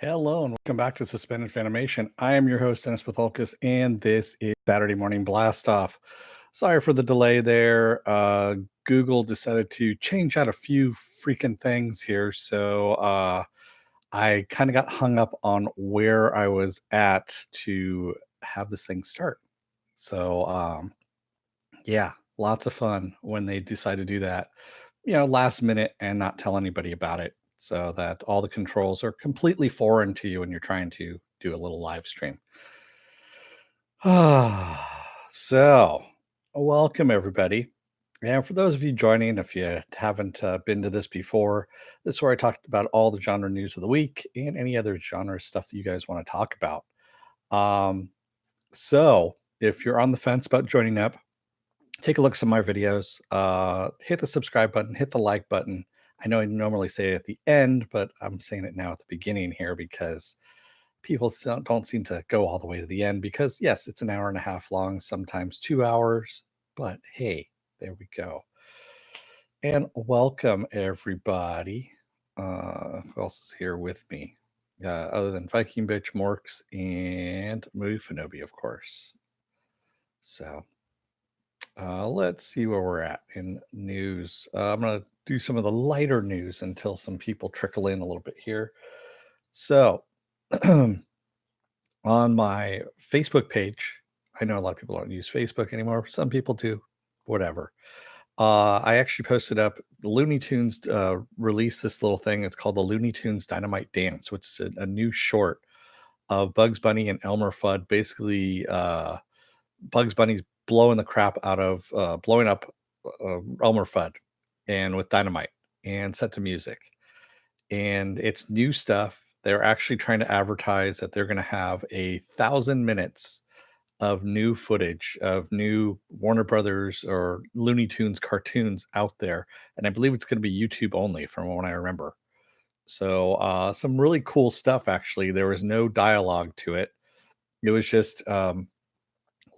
Hello and welcome back to Suspended Fanimation. I am your host, Dennis Patholkas, and this is Saturday Morning Blast Off. Sorry for the delay there. Google decided to change out a few freaking things here. So I kind of got hung up on where I was at to have this thing start. So yeah, lots of fun when they decide to do that, last minute and not tell anybody about it so that all the controls are completely foreign to you when you're trying to do a little live stream. So, welcome everybody. And for those of you joining, if you haven't been to this before, this is where I talked about all the genre news of the week and any other genre stuff that you guys want to talk about. Um, so, if you're on the fence about joining up, take a look at some of my videos. Hit the subscribe button, hit the like button. I know I normally say it at the end, but I'm saying it now at the beginning here because people don't seem to go all the way to the end because, yes, it's an hour and a half long, sometimes 2 hours, but hey, there we go. And welcome, everybody. Who else is here with me? Other than Viking Bitch, Morks, and Movie Fanobi, of course. So let's see where we're at in news. I'm going to do some of the lighter news until some people trickle in a little bit here. So, on my Facebook page, I know a lot of people don't use Facebook anymore. Some people do, whatever. I actually posted up the Looney Tunes released this little thing. It's called the Looney Tunes Dynamite Dance, which is a new short of Bugs Bunny and Elmer Fudd. Basically, Bugs Bunny's blowing the crap out of blowing up Elmer Fudd and with dynamite and set to music. And it's new stuff. They're actually trying to advertise that they're going to have 1,000 minutes of new footage of new Warner Brothers or Looney Tunes cartoons out there. And I believe it's going to be YouTube only from what I remember. So some really cool stuff, actually. There was no dialogue to it. It was just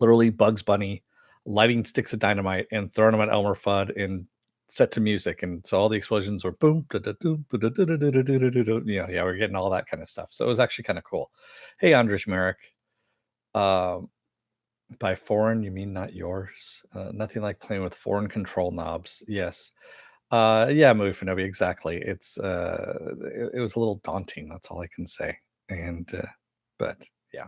literally Bugs Bunny lighting sticks of dynamite and throwing them at Elmer Fudd and set to music. And so all the explosions were boom, yeah, we're getting all that kind of stuff. So it was actually kind of cool. Hey, Andres Merrick. By foreign, you mean not yours? Nothing like playing with foreign control knobs. Yes. Yeah, Movie Fanobi, exactly. It was a little daunting. That's all I can say. But yeah.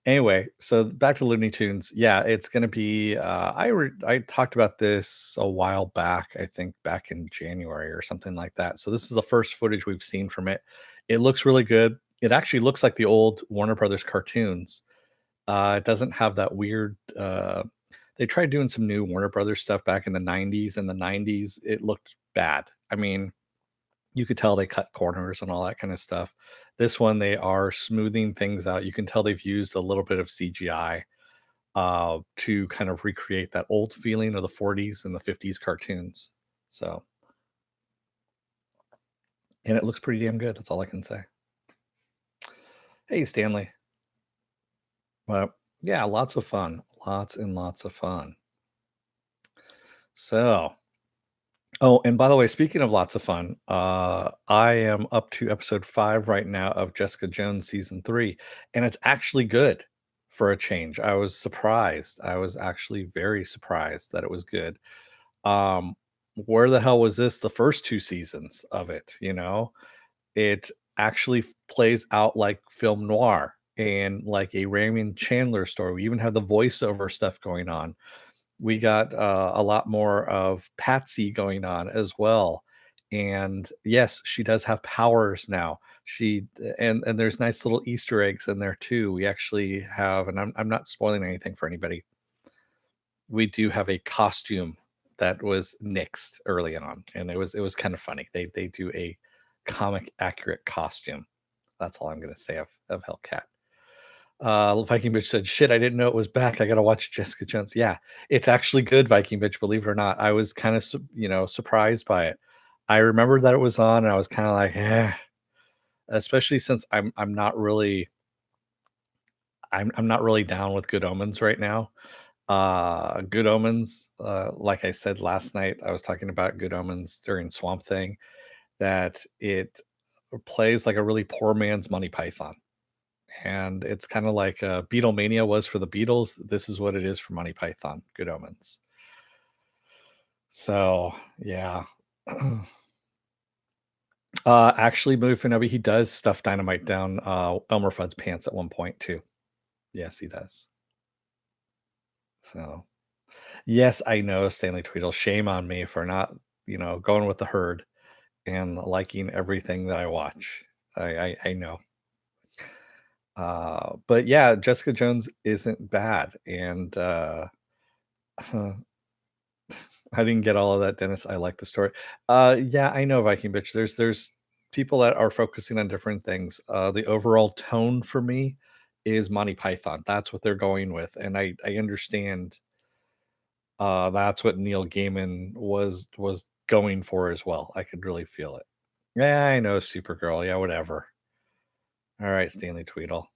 Anyway, so back to Looney Tunes. Yeah, it's going to be. I talked about this a while back. I think back in January or something like that. So this is the first footage we've seen from it. It looks really good. It actually looks like the old Warner Brothers cartoons. It doesn't have that weird. They tried doing some new Warner Brothers stuff back in the '90s. In the '90s, it looked bad. I mean, you could tell they cut corners and all that kind of stuff. This one, they are smoothing things out. You can tell they've used a little bit of CGI to kind of recreate that old feeling of the '40s and the '50s cartoons. So, and it looks pretty damn good. That's all I can say. Hey, Stanley. Well, yeah, lots of fun. Lots and lots of fun. So, oh, and by the way, speaking of lots of fun, I am up to episode 5 right now of Jessica Jones season 3, and it's actually good for a change. I was surprised. I was actually very surprised that it was good. Um, where the hell was this the first 2 seasons of it, you know? It actually plays out like film noir and like a Raymond Chandler story. We even have the voiceover stuff going on. We got a lot more of Patsy going on as well. And yes, she does have powers now. She and there's nice little Easter eggs in there too. We actually have, and I'm not spoiling anything for anybody. We do have a costume that was nixed early on, and it was kind of funny. They do a comic accurate costume. That's all I'm gonna say of Hellcat. Viking Bitch said, "Shit, I didn't know it was back. I gotta watch Jessica Jones." Yeah, it's actually good, Viking Bitch. Believe it or not, I was kind of surprised by it. I remember that it was on, and I was kind of like, eh. Especially since I'm not really I'm not really down with Good Omens right now. Good Omens, like I said last night, I was talking about Good Omens during Swamp Thing, that it plays like a really poor man's Monty Python. And it's kind of like Beatlemania was for the Beatles. This is what it is for Monty Python. Good Omens. So yeah. Actually, Mufinobi, he does stuff dynamite down Elmer Fudd's pants at one point too. Yes, he does. So yes, I know Stanley Tweedle. Shame on me for not, going with the herd and liking everything that I watch. I know. But yeah, Jessica Jones isn't bad, and I didn't get all of that, Dennis. I like the story. Yeah, I know Viking Bitch. There's people that are focusing on different things. The overall tone for me is Monty Python. That's what they're going with, and I understand. That's what Neil Gaiman was going for as well. I could really feel it. Yeah, I know Supergirl. Yeah, whatever. All right, Stanley Tweedle.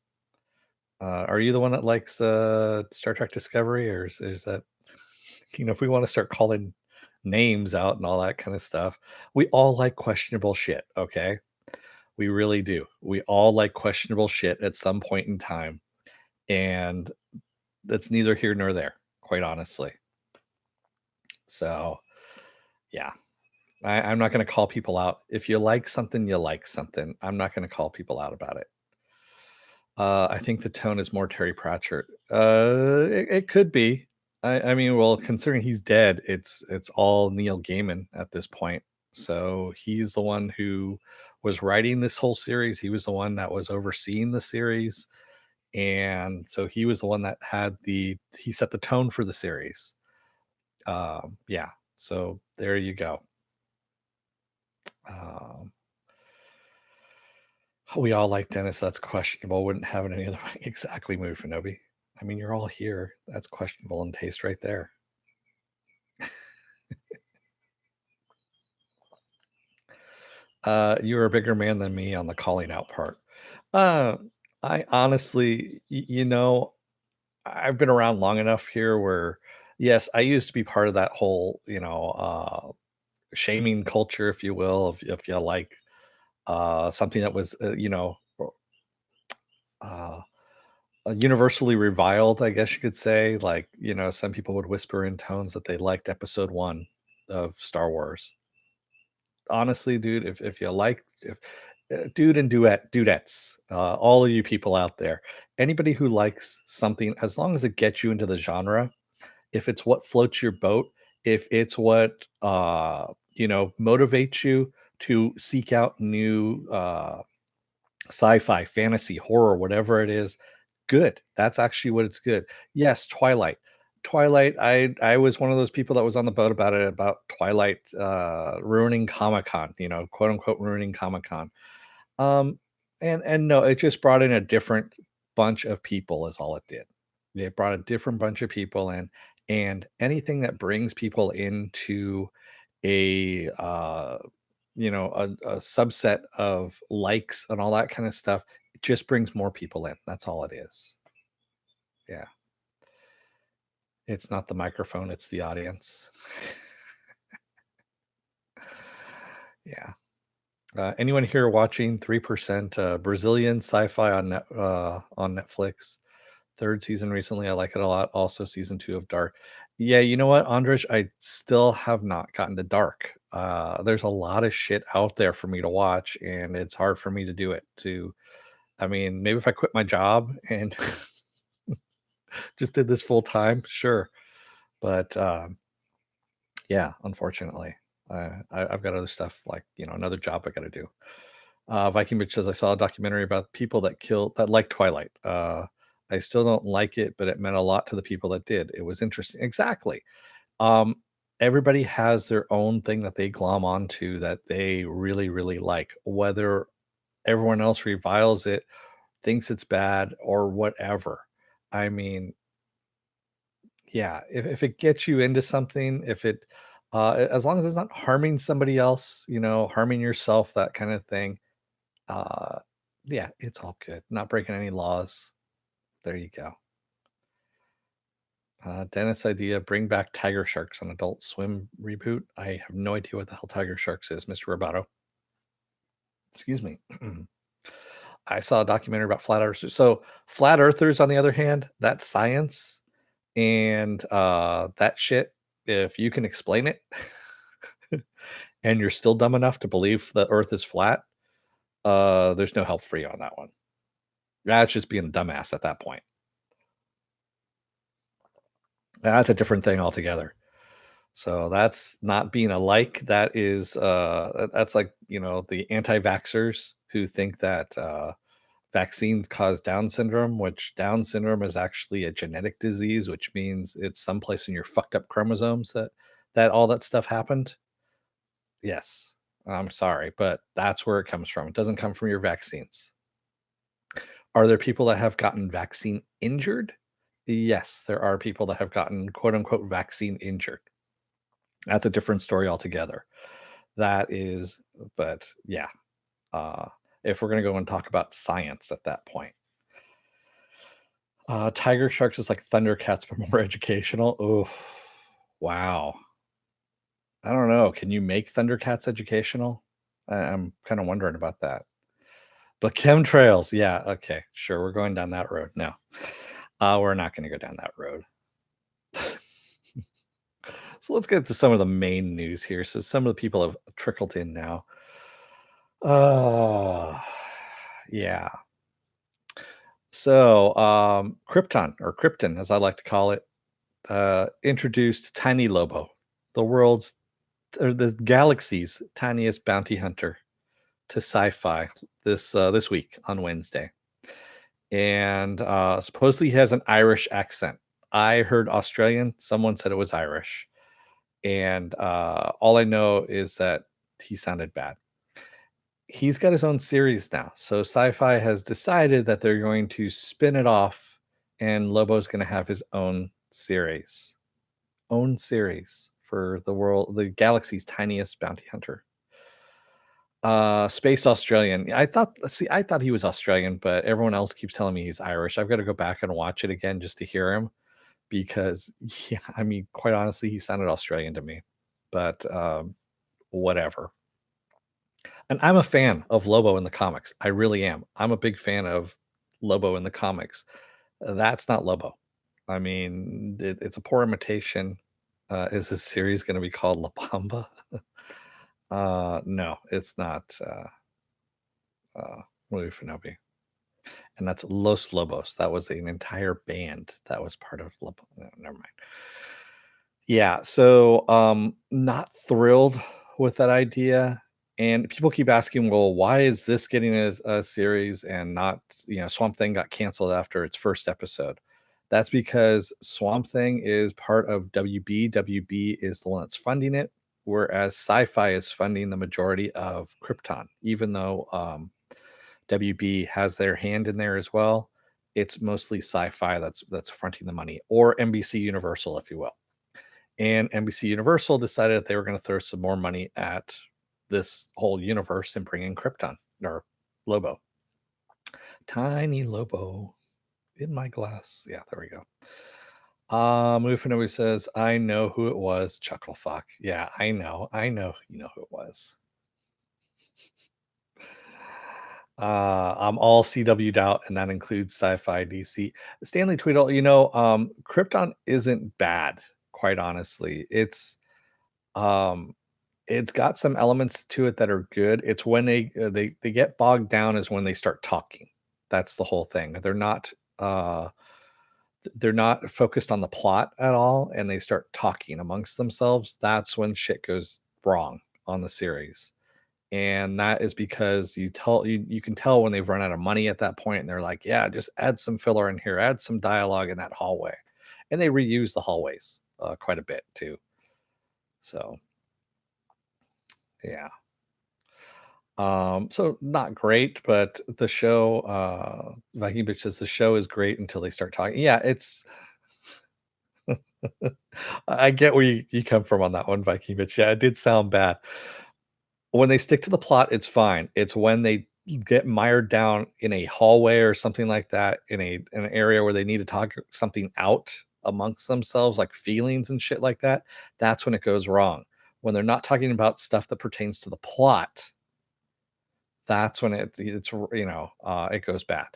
Are you the one that likes Star Trek Discovery, or is that if we want to start calling names out and all that kind of stuff, we all like questionable shit, okay? We really do. We all like questionable shit at some point in time, and that's neither here nor there, quite honestly. So, yeah, I'm not going to call people out. If you like something, you like something. I'm not going to call people out about it. I think the tone is more Terry Pratchett. It could be. I mean, well, considering he's dead, it's all Neil Gaiman at this point. So he's the one who was writing this whole series. He was the one that was overseeing the series, and so he was the one that he set the tone for the series. Yeah. So there you go. Um, we all like Dennis. That's questionable. Wouldn't have it any other way. Exactly, Move Shinobi. I mean, you're all here. That's questionable in taste right there. You're a bigger man than me on the calling out part. Uh, I honestly, I've been around long enough here where, yes, I used to be part of that whole, shaming culture, if you will, if you like something that was, uh, universally reviled, I guess you could say. Like, some people would whisper in tones that they liked episode one of Star Wars. Honestly, dude, if you like, if dude and dudettes, all of you people out there, anybody who likes something, as long as it gets you into the genre, if it's what floats your boat, if it's what motivates you to seek out new sci-fi, fantasy, horror, whatever it is, good. That's actually what it's good. Yes, Twilight. Twilight, I was one of those people that was on the boat about it, about Twilight ruining Comic-Con, quote unquote ruining Comic-Con. Um and no, it just brought in a different bunch of people is all it did. It brought a different bunch of people in, and anything that brings people into a a subset of likes and all that kind of stuff, it just brings more people in. That's all it is. Yeah. It's not the microphone, it's the audience. Yeah. Anyone here watching 3% Brazilian sci-fi on Netflix? Third season recently. I like it a lot. Also, season 2 of Dark. Yeah, you know what, Andrej? I still have not gotten to Dark. There's a lot of shit out there for me to watch, and it's hard for me to do it. I mean, maybe if I quit my job and just did this full time, sure. But yeah, unfortunately, I've got other stuff like another job I got to do. Viking Bitch says I saw a documentary about people that like Twilight. I still don't like it, but it meant a lot to the people that did. It was interesting. Exactly. Um, Everybody has their own thing that they glom onto that they really, really like. Whether everyone else reviles it, thinks it's bad, or whatever. I mean, yeah, if it gets you into something, if it as long as it's not harming somebody else, harming yourself, that kind of thing, uh, yeah, it's all good. Not breaking any laws. There you go. Dennis idea: bring back Tiger Sharks on Adult Swim reboot. I have no idea what the hell Tiger Sharks is, Mr. Roboto. Excuse me. I saw a documentary about flat earthers. So flat earthers, on the other hand, that's science and that shit. If you can explain it, and you're still dumb enough to believe the Earth is flat, there's no help for you on that one. That's just being a dumbass at that point. That's a different thing altogether. So that's not being a like. That is that's like the anti-vaxxers who think that vaccines cause Down syndrome, which Down syndrome is actually a genetic disease, which means it's someplace in your fucked up chromosomes that all that stuff happened. Yes, I'm sorry, but that's where it comes from. It doesn't come from your vaccines. Are there people that have gotten vaccine injured? Yes, there are people that have gotten quote unquote vaccine injured. That's a different story altogether. That is, but yeah, uh, if we're going to go and talk about science at that point, tiger sharks is like Thundercats, but more educational. Oh, wow. I don't know. Can you make Thundercats educational? I'm kind of wondering about that. But chemtrails, yeah, okay, sure. We're going down that road. No, we're not going to go down that road. So let's get to some of the main news here. So some of the people have trickled in now. Uh, yeah. So Krypton, or Krypton, as I like to call it, introduced Tiny Lobo, the world's or the galaxy's tiniest bounty hunter, to SyFy this week on Wednesday, and supposedly he has an Irish accent. I heard Australian. Someone said it was Irish, and all I know is that he sounded bad. He's got his own series now, so SyFy has decided that they're going to spin it off, and Lobo's going to have his own series for the galaxy's tiniest bounty hunter. Space Australian. I thought he was Australian, but everyone else keeps telling me he's Irish. I've got to go back and watch it again just to hear him because yeah, I mean, quite honestly, he sounded Australian to me. But whatever. And I'm a fan of Lobo in the comics. I really am. I'm a big fan of Lobo in the comics. That's not Lobo. I mean, it's a poor imitation. Is this series going to be called La Bamba? No, it's not. Louis Finobi, and that's Los Lobos. That was an entire band that was part of Lobo. No, never mind. Yeah, so not thrilled with that idea. And people keep asking, well, why is this getting a series and not, Swamp Thing got canceled after its first episode? That's because Swamp Thing is part of WB. WB is the one that's funding it, whereas SyFy is funding the majority of Krypton, even though WB has their hand in there as well. It's mostly SyFy that's fronting the money, or NBC Universal, if you will. And NBC Universal decided that they were going to throw some more money at this whole universe and bring in Krypton, or Lobo. Tiny Lobo in my glass. Yeah, there we go. Mufinobi says, I know who it was. Chuckle fuck. Yeah, I know. You know who it was. I'm all CW'd out, and that includes SyFy DC. Stanley Tweedle, Krypton isn't bad, quite honestly. It's got some elements to it that are good. It's when they get bogged down is when they start talking. That's the whole thing. They're not focused on the plot at all, and they start talking amongst themselves. That's when shit goes wrong on the series. And that is because you can tell when they've run out of money at that point, and they're like, yeah, just add some filler in here, add some dialogue in that hallway. And they reuse the hallways quite a bit too. So yeah. So not great, but the show, Viking Bitch says the show is great until they start talking. Yeah, it's I get where you come from on that one, Viking Bitch. Yeah, it did sound bad. When they stick to the plot, it's fine. It's when they get mired down in a hallway or something like that, in an area where they need to talk something out amongst themselves, like feelings and shit like that. That's when it goes wrong. When they're not talking about stuff that pertains to the plot, that's when it goes bad.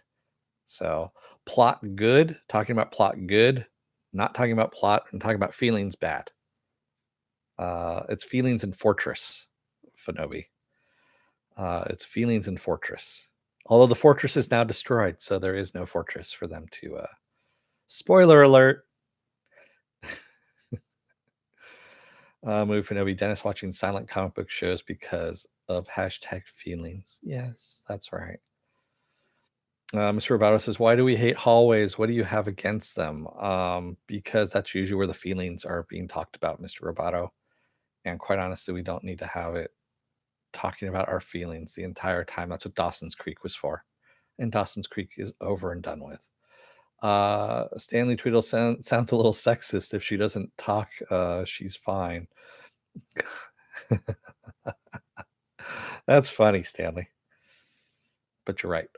So plot good, talking about plot good, not talking about plot and talking about feelings bad. It's feelings in Fortress, Fenobi. It's feelings in Fortress. Although the fortress is now destroyed, so there is no fortress for them to. Spoiler alert. Movie Fenobi. Dennis watching silent comic book shows because of hashtag feelings. Yes, that's right. Mr. Roboto says, "Why do we hate hallways? What do you have against them?" Because that's usually where the feelings are being talked about, Mr. Roboto. And quite honestly, we don't need to have it talking about our feelings the entire time. That's what Dawson's Creek was for. And Dawson's Creek is over and done with. Stanley Tweedle sounds a little sexist. If she doesn't talk, she's fine. That's funny, Stanley. But you're right.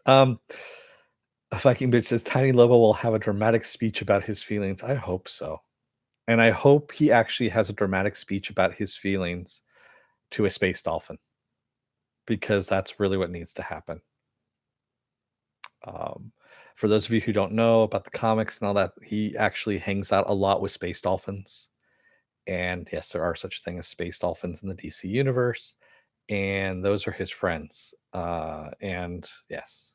Viking Bitch says Tiny Lobo will have a dramatic speech about his feelings. I hope so. And I hope he actually has a dramatic speech about his feelings to a space dolphin, because that's really what needs to happen. For those of you who don't know about the comics and all that, he actually hangs out a lot with space dolphins. And yes, there are such thing as space dolphins in the DC universe, and those are his friends. And yes,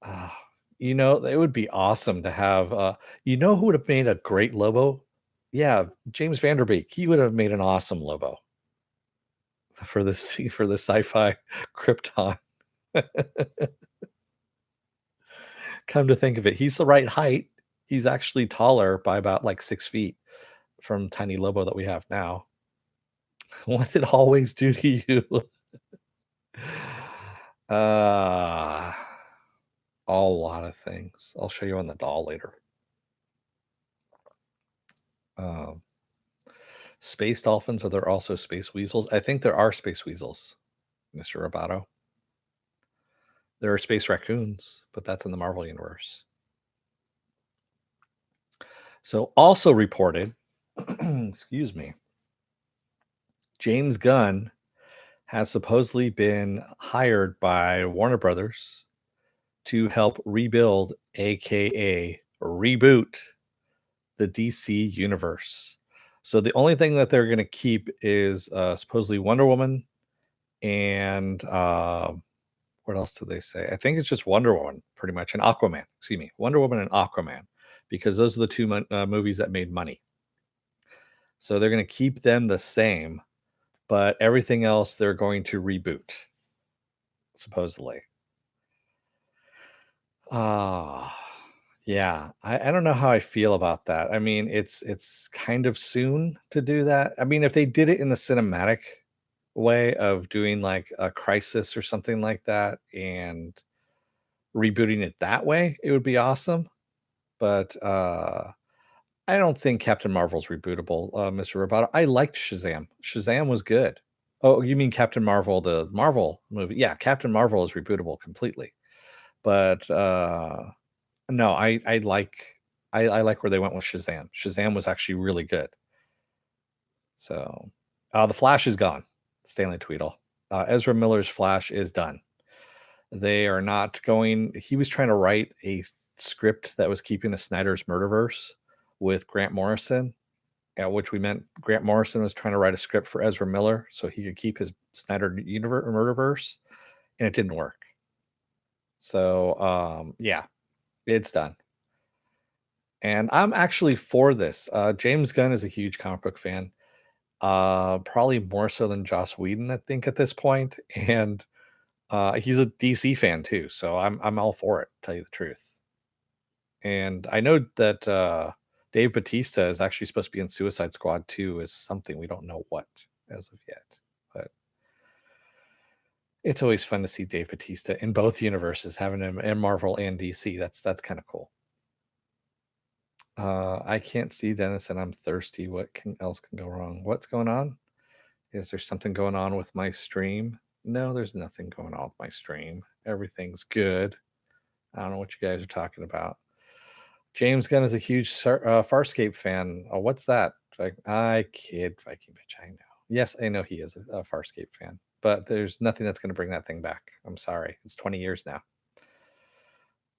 uh, it would be awesome to have. Who would have made a great Lobo? Yeah, James Vanderbeek. He would have made an awesome Lobo for the SyFy Krypton. Come to think of it, he's the right height. He's actually taller by about like 6 feet from Tiny Lobo that we have now. What did always do to you? uh, a lot of things. I'll show you on the doll later. Um, Space dolphins, are there also space weasels? I think there are space weasels, Mr. Roboto. There are space raccoons, but that's in the Marvel universe. So also reported, excuse me, James Gunn has supposedly been hired by Warner Brothers to help rebuild, aka reboot, the DC universe. So the only thing that they're going to keep is supposedly Wonder Woman and what else did they say? I think it's just Wonder Woman, pretty much, and Aquaman. Excuse me, Wonder Woman and Aquaman, because those are the two movies that made money. So they're going to keep them the same, but everything else they're going to reboot, supposedly. Ah, yeah. I don't know how I feel about that. I mean, it's kind of soon to do that. I mean, if they did it in the cinematic way of doing like a crisis or something like that and rebooting it that way, it would be awesome. But I don't think Captain Marvel's rebootable, Mr. Roboto. I liked Shazam. Shazam was good. Oh, you mean Captain Marvel, the Marvel movie? Yeah, Captain Marvel is rebootable completely. But no, I like where they went with Shazam. Shazam was actually really good. So the Flash is gone. Stanley Tweedle. Ezra Miller's Flash is done. They are not going. He was trying to write a script that was keeping the Snyder's Murderverse with Grant Morrison, at which we meant Grant Morrison was trying to write a script for Ezra Miller so he could keep his Snyder universe Murderverse, and it didn't work. So yeah, it's done. And I'm actually for this. James Gunn is a huge comic book fan, probably more so than Joss Whedon, I think, at this point. And he's a DC fan too, so I'm all for it, to tell you the truth. And I know that Dave Bautista is actually supposed to be in Suicide Squad 2 as something. We don't know what as of yet, but it's always fun to see Dave Bautista in both universes, having him in Marvel and DC. That's kind of cool. I can't see Dennis, and I'm thirsty. What else can go wrong? What's going on? Is there something going on with my stream? No, there's nothing going on with my stream. Everything's good. I don't know what you guys are talking about. James Gunn is a huge Farscape fan. What's that? I kid, Viking bitch. I know. Yes, I know he is a Farscape fan. but there's nothing that's going to bring that thing back. I'm sorry. It's 20 years now.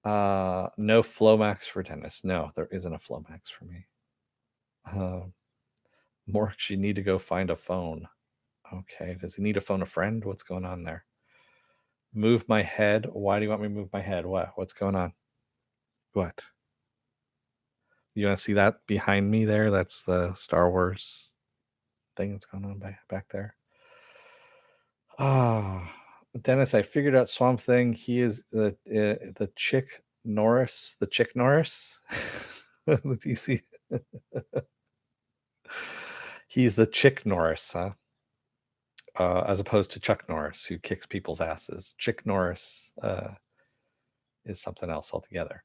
No Flomax for tennis. No, there isn't a Flomax for me. Mork, you need to go find a phone. Okay. Does he need to phone a friend? What's going on there? Move my head. Why do you want me to move my head? What? What's going on? What? You want to see that behind me there? That's the Star Wars thing that's going on back there. Ah, Dennis, I figured out Swamp Thing. He is the Chick Norris, the Chick Norris, the DC. He's the Chick Norris, huh? As opposed to Chuck Norris, who kicks people's asses. Chick Norris is something else altogether.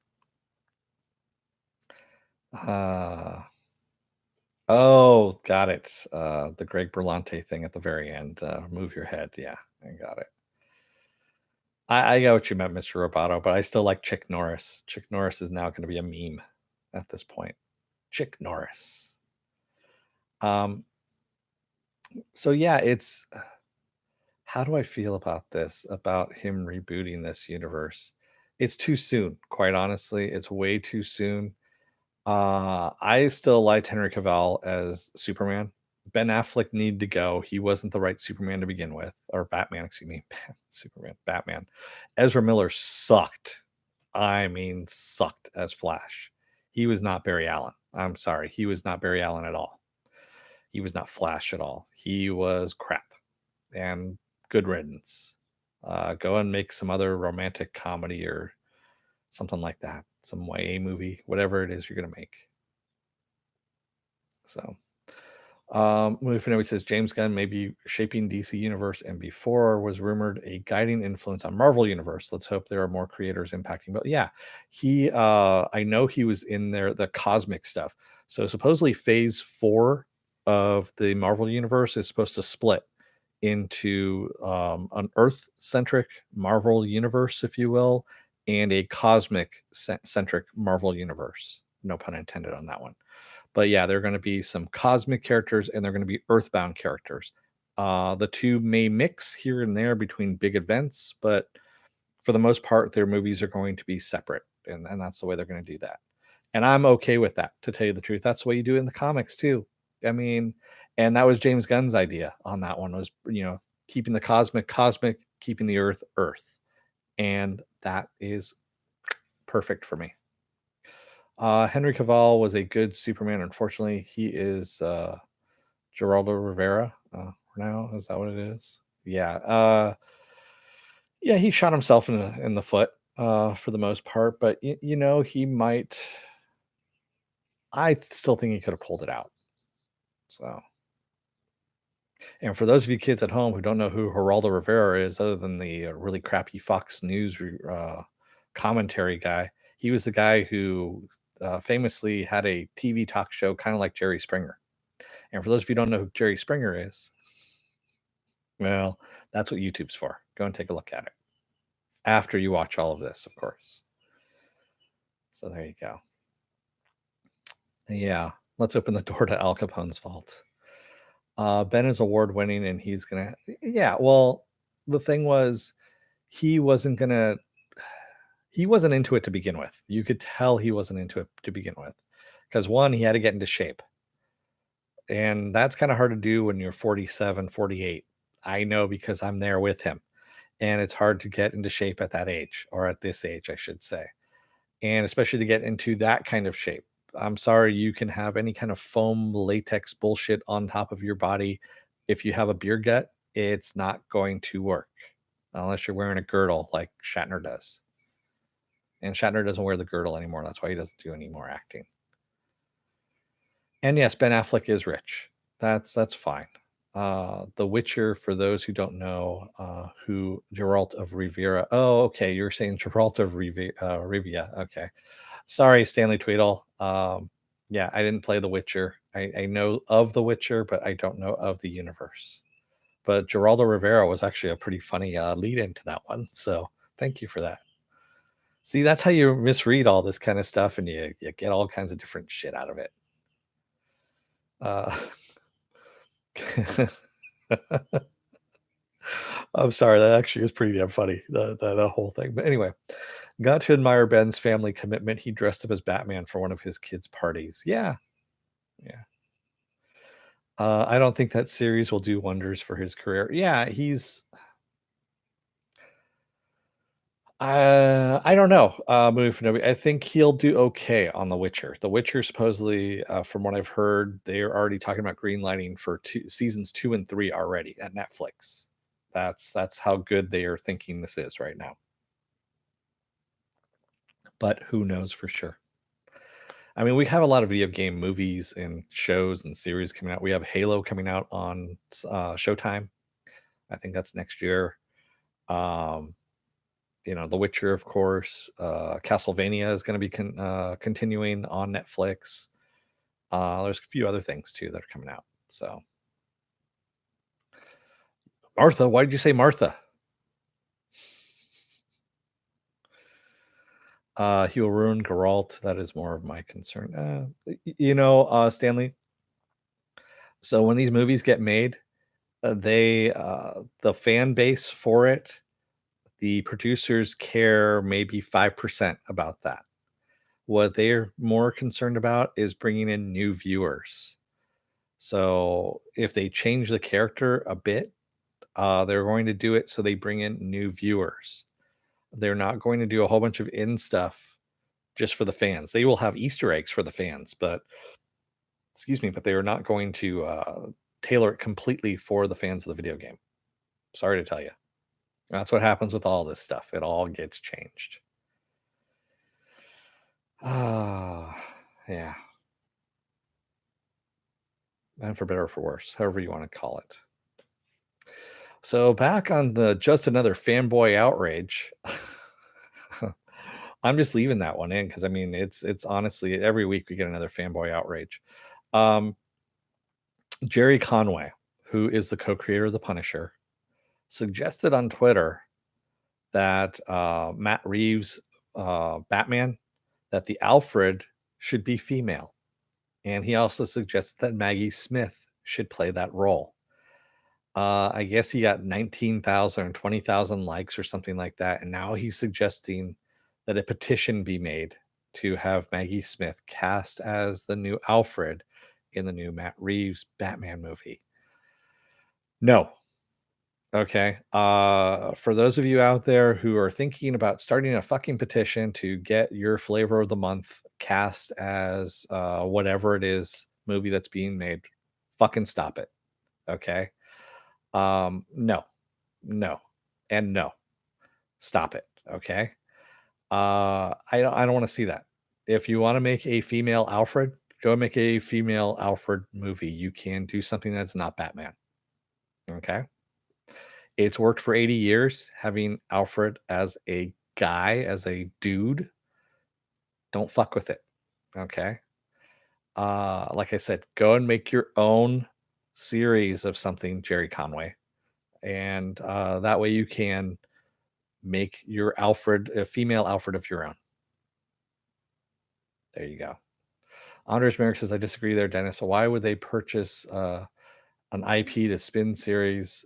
Oh, got it. The Greg Berlanti thing at the very end. Move your head. Yeah, I got it. I got what you meant, Mr. Roboto, but I still like Chick Norris. Chick Norris is now going to be a meme at this point. Chick Norris. So yeah, it's how do I feel about this? About him rebooting this universe? It's too soon, quite honestly. It's way too soon. I still liked Henry Cavill as Superman. Ben Affleck needed to go. He wasn't the right Superman to begin with, or Batman, excuse me. Superman, Batman. Ezra Miller sucked. I mean, sucked as Flash. He was not Barry Allen. I'm sorry. He was not Barry Allen at all. He was not Flash at all. He was crap. And good riddance. Go and make some other romantic comedy or something like that. Some YA movie, whatever it is you're going to make. So, Movie says James Gunn may be shaping DC Universe, and before was rumored a guiding influence on Marvel Universe. Let's hope there are more creators impacting. But yeah, he, I know he was in there, the cosmic stuff. So supposedly Phase 4 of the Marvel Universe is supposed to split into an Earth-centric Marvel Universe, if you will, and a cosmic-centric Marvel Universe. No pun intended on that one. But yeah, there are going to be some cosmic characters and they're going to be earthbound characters. The two may mix here and there between big events, but for the most part, their movies are going to be separate. And that's the way they're going to do that. And I'm okay with that, to tell you the truth. That's the way you do it in the comics too. I mean, and that was James Gunn's idea on that one was, keeping the cosmic, keeping the earth. And that is perfect for me. Henry Cavill was a good Superman. Unfortunately, he is Geraldo Rivera now. Is that what it is? Yeah. Yeah, he shot himself in the foot for the most part, but he might. I still think he could have pulled it out. So, and for those of you kids at home who don't know who Geraldo Rivera is, other than the really crappy Fox News commentary guy, he was the guy who famously had a TV talk show kind of like Jerry Springer. And for those of you who don't know who Jerry Springer is, well, that's what YouTube's for. Go and take a look at it after you watch all of this, of course. So there you go. Yeah, let's open the door to Al Capone's vault. Ben is award winning and he's going to, yeah, well, the thing was, he wasn't into it to begin with. You could tell he wasn't into it to begin with because one, he had to get into shape. And that's kind of hard to do when you're 47, 48. I know because I'm there with him. And it's hard to get into shape at that age, or at this age, I should say. And especially to get into that kind of shape. I'm sorry, you can have any kind of foam latex bullshit on top of your body. If you have a beer gut, it's not going to work unless you're wearing a girdle like Shatner does. And Shatner doesn't wear the girdle anymore. That's why he doesn't do any more acting. And yes, Ben Affleck is rich. That's fine. The Witcher, for those who don't know, who Geralt of Rivia. Oh, okay. You're saying Geralt of Rivia. Okay. Sorry, Stanley Tweedle. Yeah, I didn't play The Witcher. I know of The Witcher, but I don't know of the universe. But Geraldo Rivera was actually a pretty funny lead into that one. So thank you for that. See, that's how you misread all this kind of stuff and you get all kinds of different shit out of it. I'm sorry, that actually is pretty damn funny, the whole thing. But anyway, got to admire Ben's family commitment. He dressed up as Batman for one of his kids' parties. Yeah, yeah. I don't think that series will do wonders for his career. Yeah, he's I don't know, moving forward. I think he'll do okay on The Witcher. The Witcher supposedly, from what I've heard, they're already talking about greenlighting for seasons 2 and 3 already at Netflix. That's how good they are thinking this is right now. But who knows for sure? I mean, we have a lot of video game movies and shows and series coming out. We have Halo coming out on Showtime. I think that's next year. Um, The Witcher, of course. Castlevania is going to be continuing on Netflix. There's a few other things too that are coming out. So, Martha, why did you say Martha? He will ruin Geralt. That is more of my concern. Stanley. So when these movies get made, the fan base for it, the producers care maybe 5% about that. What they're more concerned about is bringing in new viewers. So if they change the character a bit, they're going to do it so they bring in new viewers. They're not going to do a whole bunch of in stuff just for the fans. They will have Easter eggs for the fans, but excuse me, but they are not going to tailor it completely for the fans of the video game. Sorry to tell you. That's what happens with all this stuff. It all gets changed. Ah, yeah. And for better or for worse, however you want to call it. So back on the just another fanboy outrage. I'm just leaving that one in because I mean it's honestly every week we get another fanboy outrage. Um, Jerry Conway, who is the co-creator of The Punisher, suggested on Twitter that Matt Reeves' Batman, that the Alfred should be female. And he also suggested that Maggie Smith should play that role. I guess he got 19,000 or 20,000 likes or something like that. And now he's suggesting that a petition be made to have Maggie Smith cast as the new Alfred in the new Matt Reeves Batman movie. No. Okay. For those of you out there who are thinking about starting a fucking petition to get your flavor of the month cast as whatever it is movie that's being made, fucking stop it. Okay. No, no, and no. Stop it. Okay. I don't want to see that. If you want to make a female Alfred, go make a female Alfred movie. You can do something that's not Batman. Okay. It's worked for 80 years having Alfred as a guy, as a dude. Don't fuck with it. Okay. Like I said, go and make your own series of something, Jerry Conway. And that way you can make your Alfred a female Alfred of your own. There you go. Anders Merrick says, I disagree there, Dennis. So why would they purchase an IP to spin series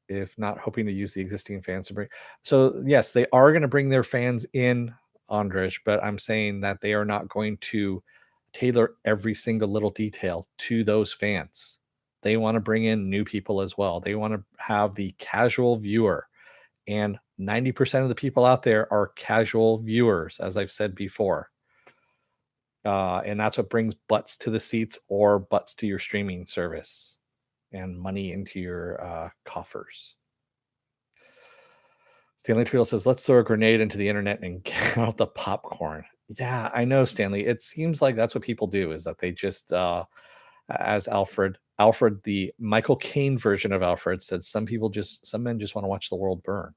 if not hoping to use the existing fans to bring? So yes, they are going to bring their fans in, Andrej, but I'm saying that they are not going to tailor every single little detail to those fans. They want to bring in new people as well. They want to have the casual viewer, and 90% of the people out there are casual viewers, as I've said before. And that's what brings butts to the seats or butts to your streaming service and money into your coffers. Stanley Tweedle says, let's throw a grenade into the internet and get out the popcorn. Yeah, I know, Stanley. It seems like that's what people do, is that they just, as Alfred, the Michael Caine version of Alfred, said, some men just want to watch the world burn.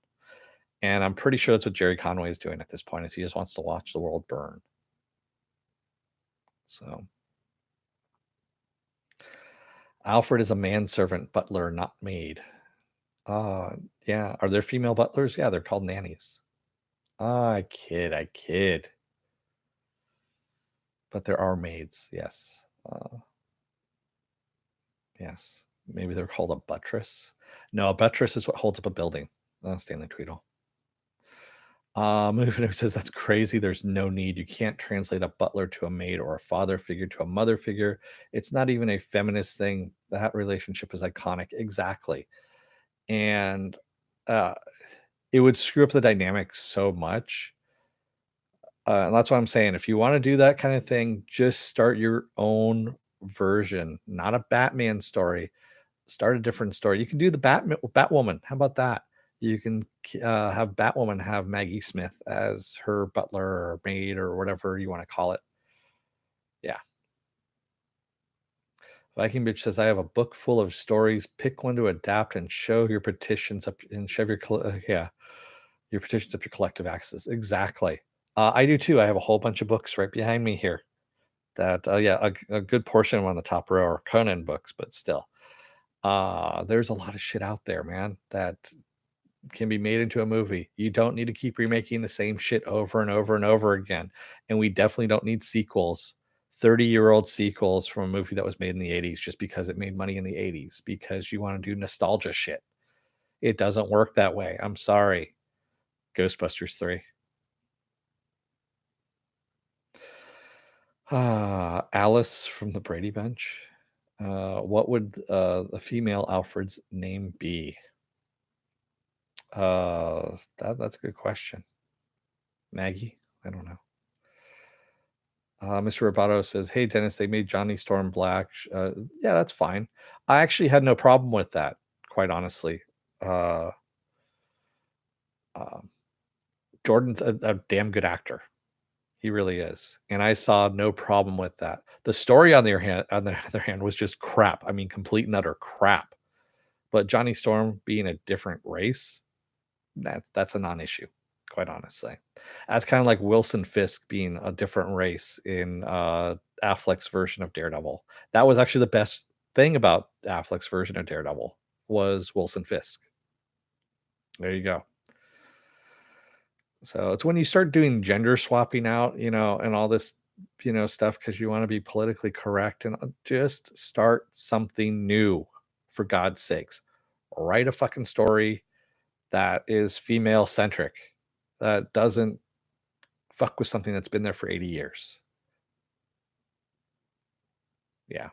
And I'm pretty sure that's what Jerry Conway is doing at this point, is he just wants to watch the world burn. So Alfred is a manservant butler, not maid. Yeah. Are there female butlers? Yeah, they're called nannies. I kid. But there are maids, yes. Yes. Maybe they're called a buttress. No, a buttress is what holds up a building. Stanley Tweedle. Movie says that's crazy. There's no need. You can't translate a butler to a maid or a father figure to a mother figure. It's not even a feminist thing. That relationship is iconic. Exactly. And uh, it would screw up the dynamic so much. And that's what I'm saying. If you want to do that kind of thing, just start your own version, not a Batman story. Start a different story. You can do the Batwoman. How about that? You can have Batwoman have Maggie Smith as her butler or maid or whatever you want to call it. Yeah. Viking Bitch says, I have a book full of stories. Pick one to adapt and show your petitions up and shove yeah, your petitions up your collective access. Exactly. I do too. I have a whole bunch of books right behind me here that, yeah, a good portion of them on the top row are Conan books, but still, there's a lot of shit out there, man, that can be made into a movie. You don't need to keep remaking the same shit over and over and over again. And we definitely don't need sequels, 30-year-old sequels from a movie that was made in the 80s just because it made money in the 80s because you want to do nostalgia shit. It doesn't work that way. I'm sorry. Ghostbusters 3. Alice from the Brady Bunch. What would the female Alfred's name be? That's a good question. Maggie? I don't know. Mr. Roboto says, "Hey Dennis, they made Johnny Storm black. Yeah, that's fine. I actually had no problem with that, quite honestly. Uh, um, Jordan's a damn good actor. He really is, and I saw no problem with that. The story, on the other hand, was just crap. I mean, complete and utter crap. But Johnny Storm being a different race, that's a non-issue, quite honestly. That's kind of like Wilson Fisk being a different race in Affleck's version of Daredevil. That was actually the best thing about Affleck's version of Daredevil was Wilson Fisk. There you go. So it's when you start doing gender swapping out, and all this, stuff because you want to be politically correct, and just start something new, for God's sakes. Write a fucking story that is female centric, that doesn't fuck with something that's been there for 80 years. Yeah.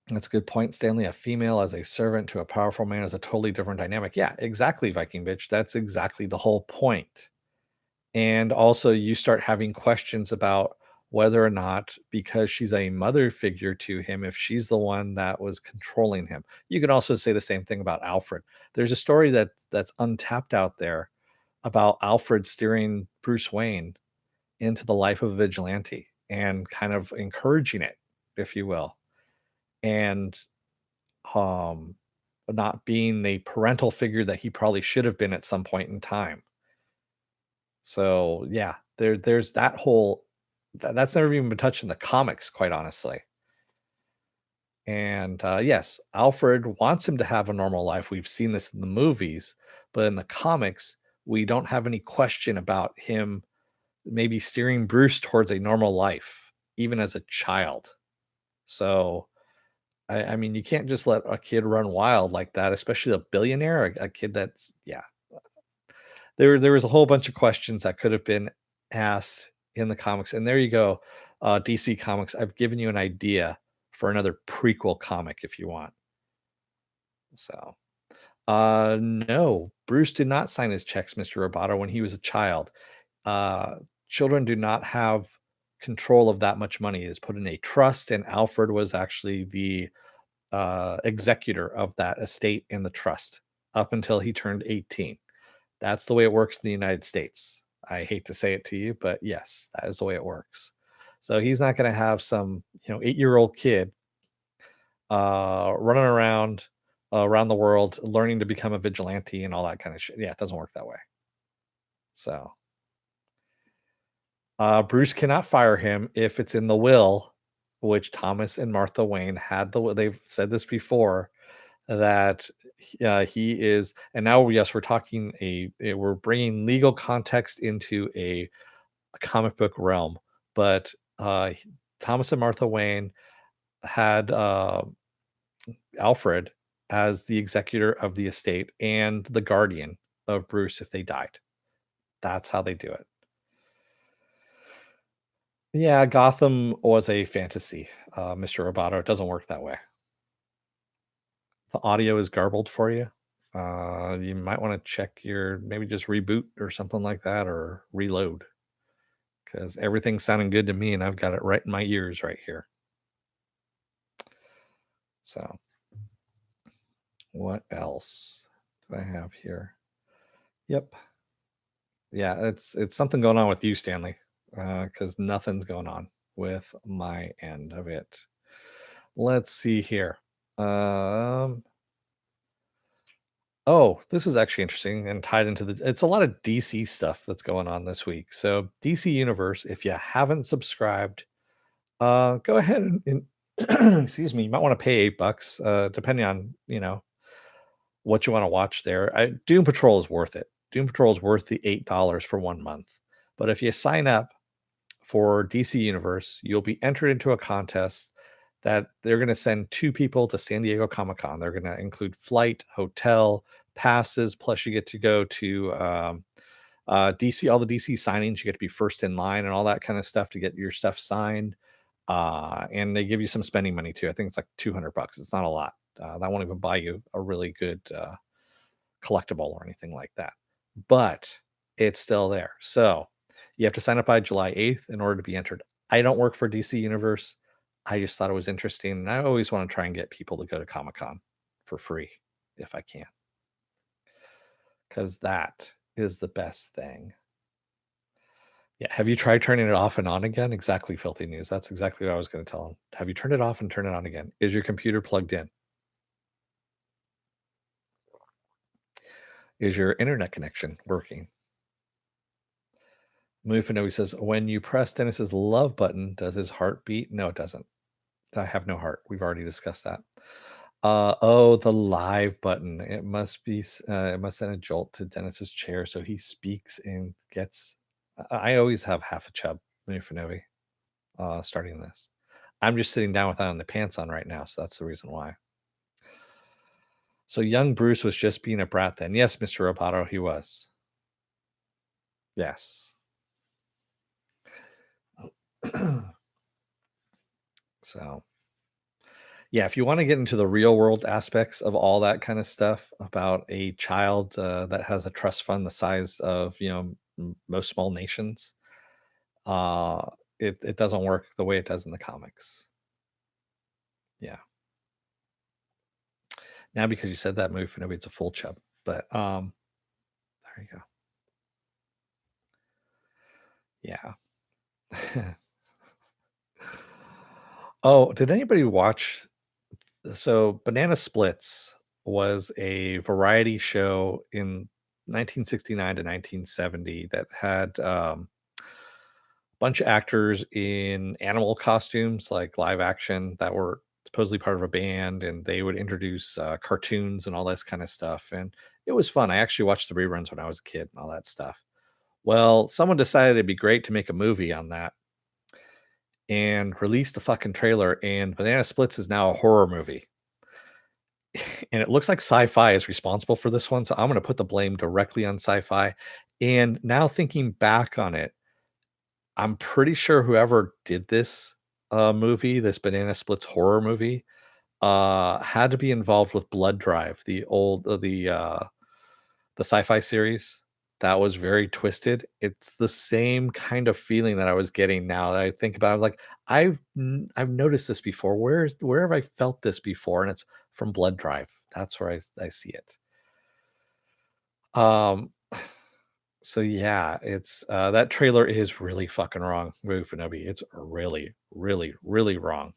That's a good point, Stanley. A female as a servant to a powerful man is a totally different dynamic. Yeah, exactly, Viking bitch. That's exactly the whole point. And also, you start having questions about whether or not, because she's a mother figure to him, if she's the one that was controlling him. You can also say the same thing about Alfred. There's a story that's untapped out there about Alfred steering Bruce Wayne into the life of a vigilante and kind of encouraging it, if you will, and um, not being the parental figure that he probably should have been at some point in time. So yeah, there's that whole that's never even been touched in the comics, quite honestly. And yes, Alfred wants him to have a normal life. We've seen this in the movies, but in the comics, we don't have any question about him maybe steering Bruce towards a normal life, even as a child. So, I mean, you can't just let a kid run wild like that, especially a billionaire, a kid that's, yeah. There was a whole bunch of questions that could have been asked in the comics, and there you go, DC Comics. I've given you an idea for another prequel comic if you want. So, no, Bruce did not sign his checks, Mr. Roboto, when he was a child. uh, Children do not have control of that much money. It is put in a trust, and Alfred was actually the executor of that estate in the trust up until he turned 18. That's the way it works in the United States. I hate to say it to you, but yes, that is the way it works. So he's not going to have some, 8-year-old kid running around the world learning to become a vigilante and all that kind of shit. Yeah, it doesn't work that way. So Bruce cannot fire him if it's in the will, which Thomas and Martha Wayne had they've said this before, that he is, and now, yes, we're talking we're bringing legal context into a comic book realm, but Thomas and Martha Wayne had Alfred as the executor of the estate and the guardian of Bruce if they died. That's how they do it. Yeah, Gotham was a fantasy, Mr. Roboto. It doesn't work that way. The audio is garbled for you. You might want to check your maybe just reboot or something like that or reload because everything's sounding good to me and I've got it right in my ears right here. So, what else do I have here? Yep. Yeah, it's something going on with you, Stanley, because nothing's going on with my end of it. Let's see here. Um, oh, this is actually interesting and tied into the. It's a lot of DC stuff that's going on this week. So DC Universe, if you haven't subscribed, go ahead and excuse me. You might want to pay $8, depending on what you want to watch there. Doom Patrol is worth it. Doom Patrol is worth the $8 for 1 month. But if you sign up for DC Universe, you'll be entered into a contest that they're going to send two people to San Diego Comic Con. They're going to include flight, hotel, passes, plus you get to go to DC, all the DC signings. You get to be first in line and all that kind of stuff to get your stuff signed. And they give you some spending money too. I think it's like $200. It's not a lot. That won't even buy you a really good collectible or anything like that. But it's still there. So you have to sign up by July 8th in order to be entered. I don't work for DC Universe. I just thought it was interesting. And I always want to try and get people to go to Comic Con for free if I can, because that is the best thing. Yeah. Have you tried turning it off and on again? Exactly, Filthy News. That's exactly what I was going to tell him. Have you turned it off and turn it on again? Is your computer plugged in? Is your internet connection working? Mufino says, when you press Dennis's love button, does his heart beat? No, it doesn't. I have no heart. We've already discussed that. Oh, the live button. It must be. It must send a jolt to Dennis's chair, so he speaks and gets. I always have half a chub, Mufinovi, starting this. I'm just sitting down without on the pants on right now, so that's the reason why. So young Bruce was just being a brat then. Yes, Mr. Roboto, he was. Yes. So, yeah, if you want to get into the real world aspects of all that kind of stuff about a child that has a trust fund the size of most small nations, uh, it doesn't work the way it does in the comics. Yeah. Now because you said that move for nobody, it's a full chub. But there you go. Yeah. Oh, did anybody watch? So Banana Splits was a variety show in 1969 to 1970 that had bunch of actors in animal costumes, like live action, that were supposedly part of a band, and they would introduce cartoons and all this kind of stuff. And it was fun. I actually watched the reruns when I was a kid and all that stuff. Well, someone decided it'd be great to make a movie on that and released a fucking trailer. And Banana Splits is now a horror movie. And it looks like SyFy is responsible for this one. So I'm going to put the blame directly on SyFy. And now thinking back on it, I'm pretty sure whoever did this movie, this Banana Splits horror movie, had to be involved with Blood Drive, the old the sci-fi series. That was very twisted. It's the same kind of feeling that I was getting now that I think about it. I'm like, I've noticed this before. Where have I felt this before? And it's from Blood Drive. That's where I see it. Um So yeah, it's that trailer is really fucking wrong, Fanobi. It's really, really, really wrong.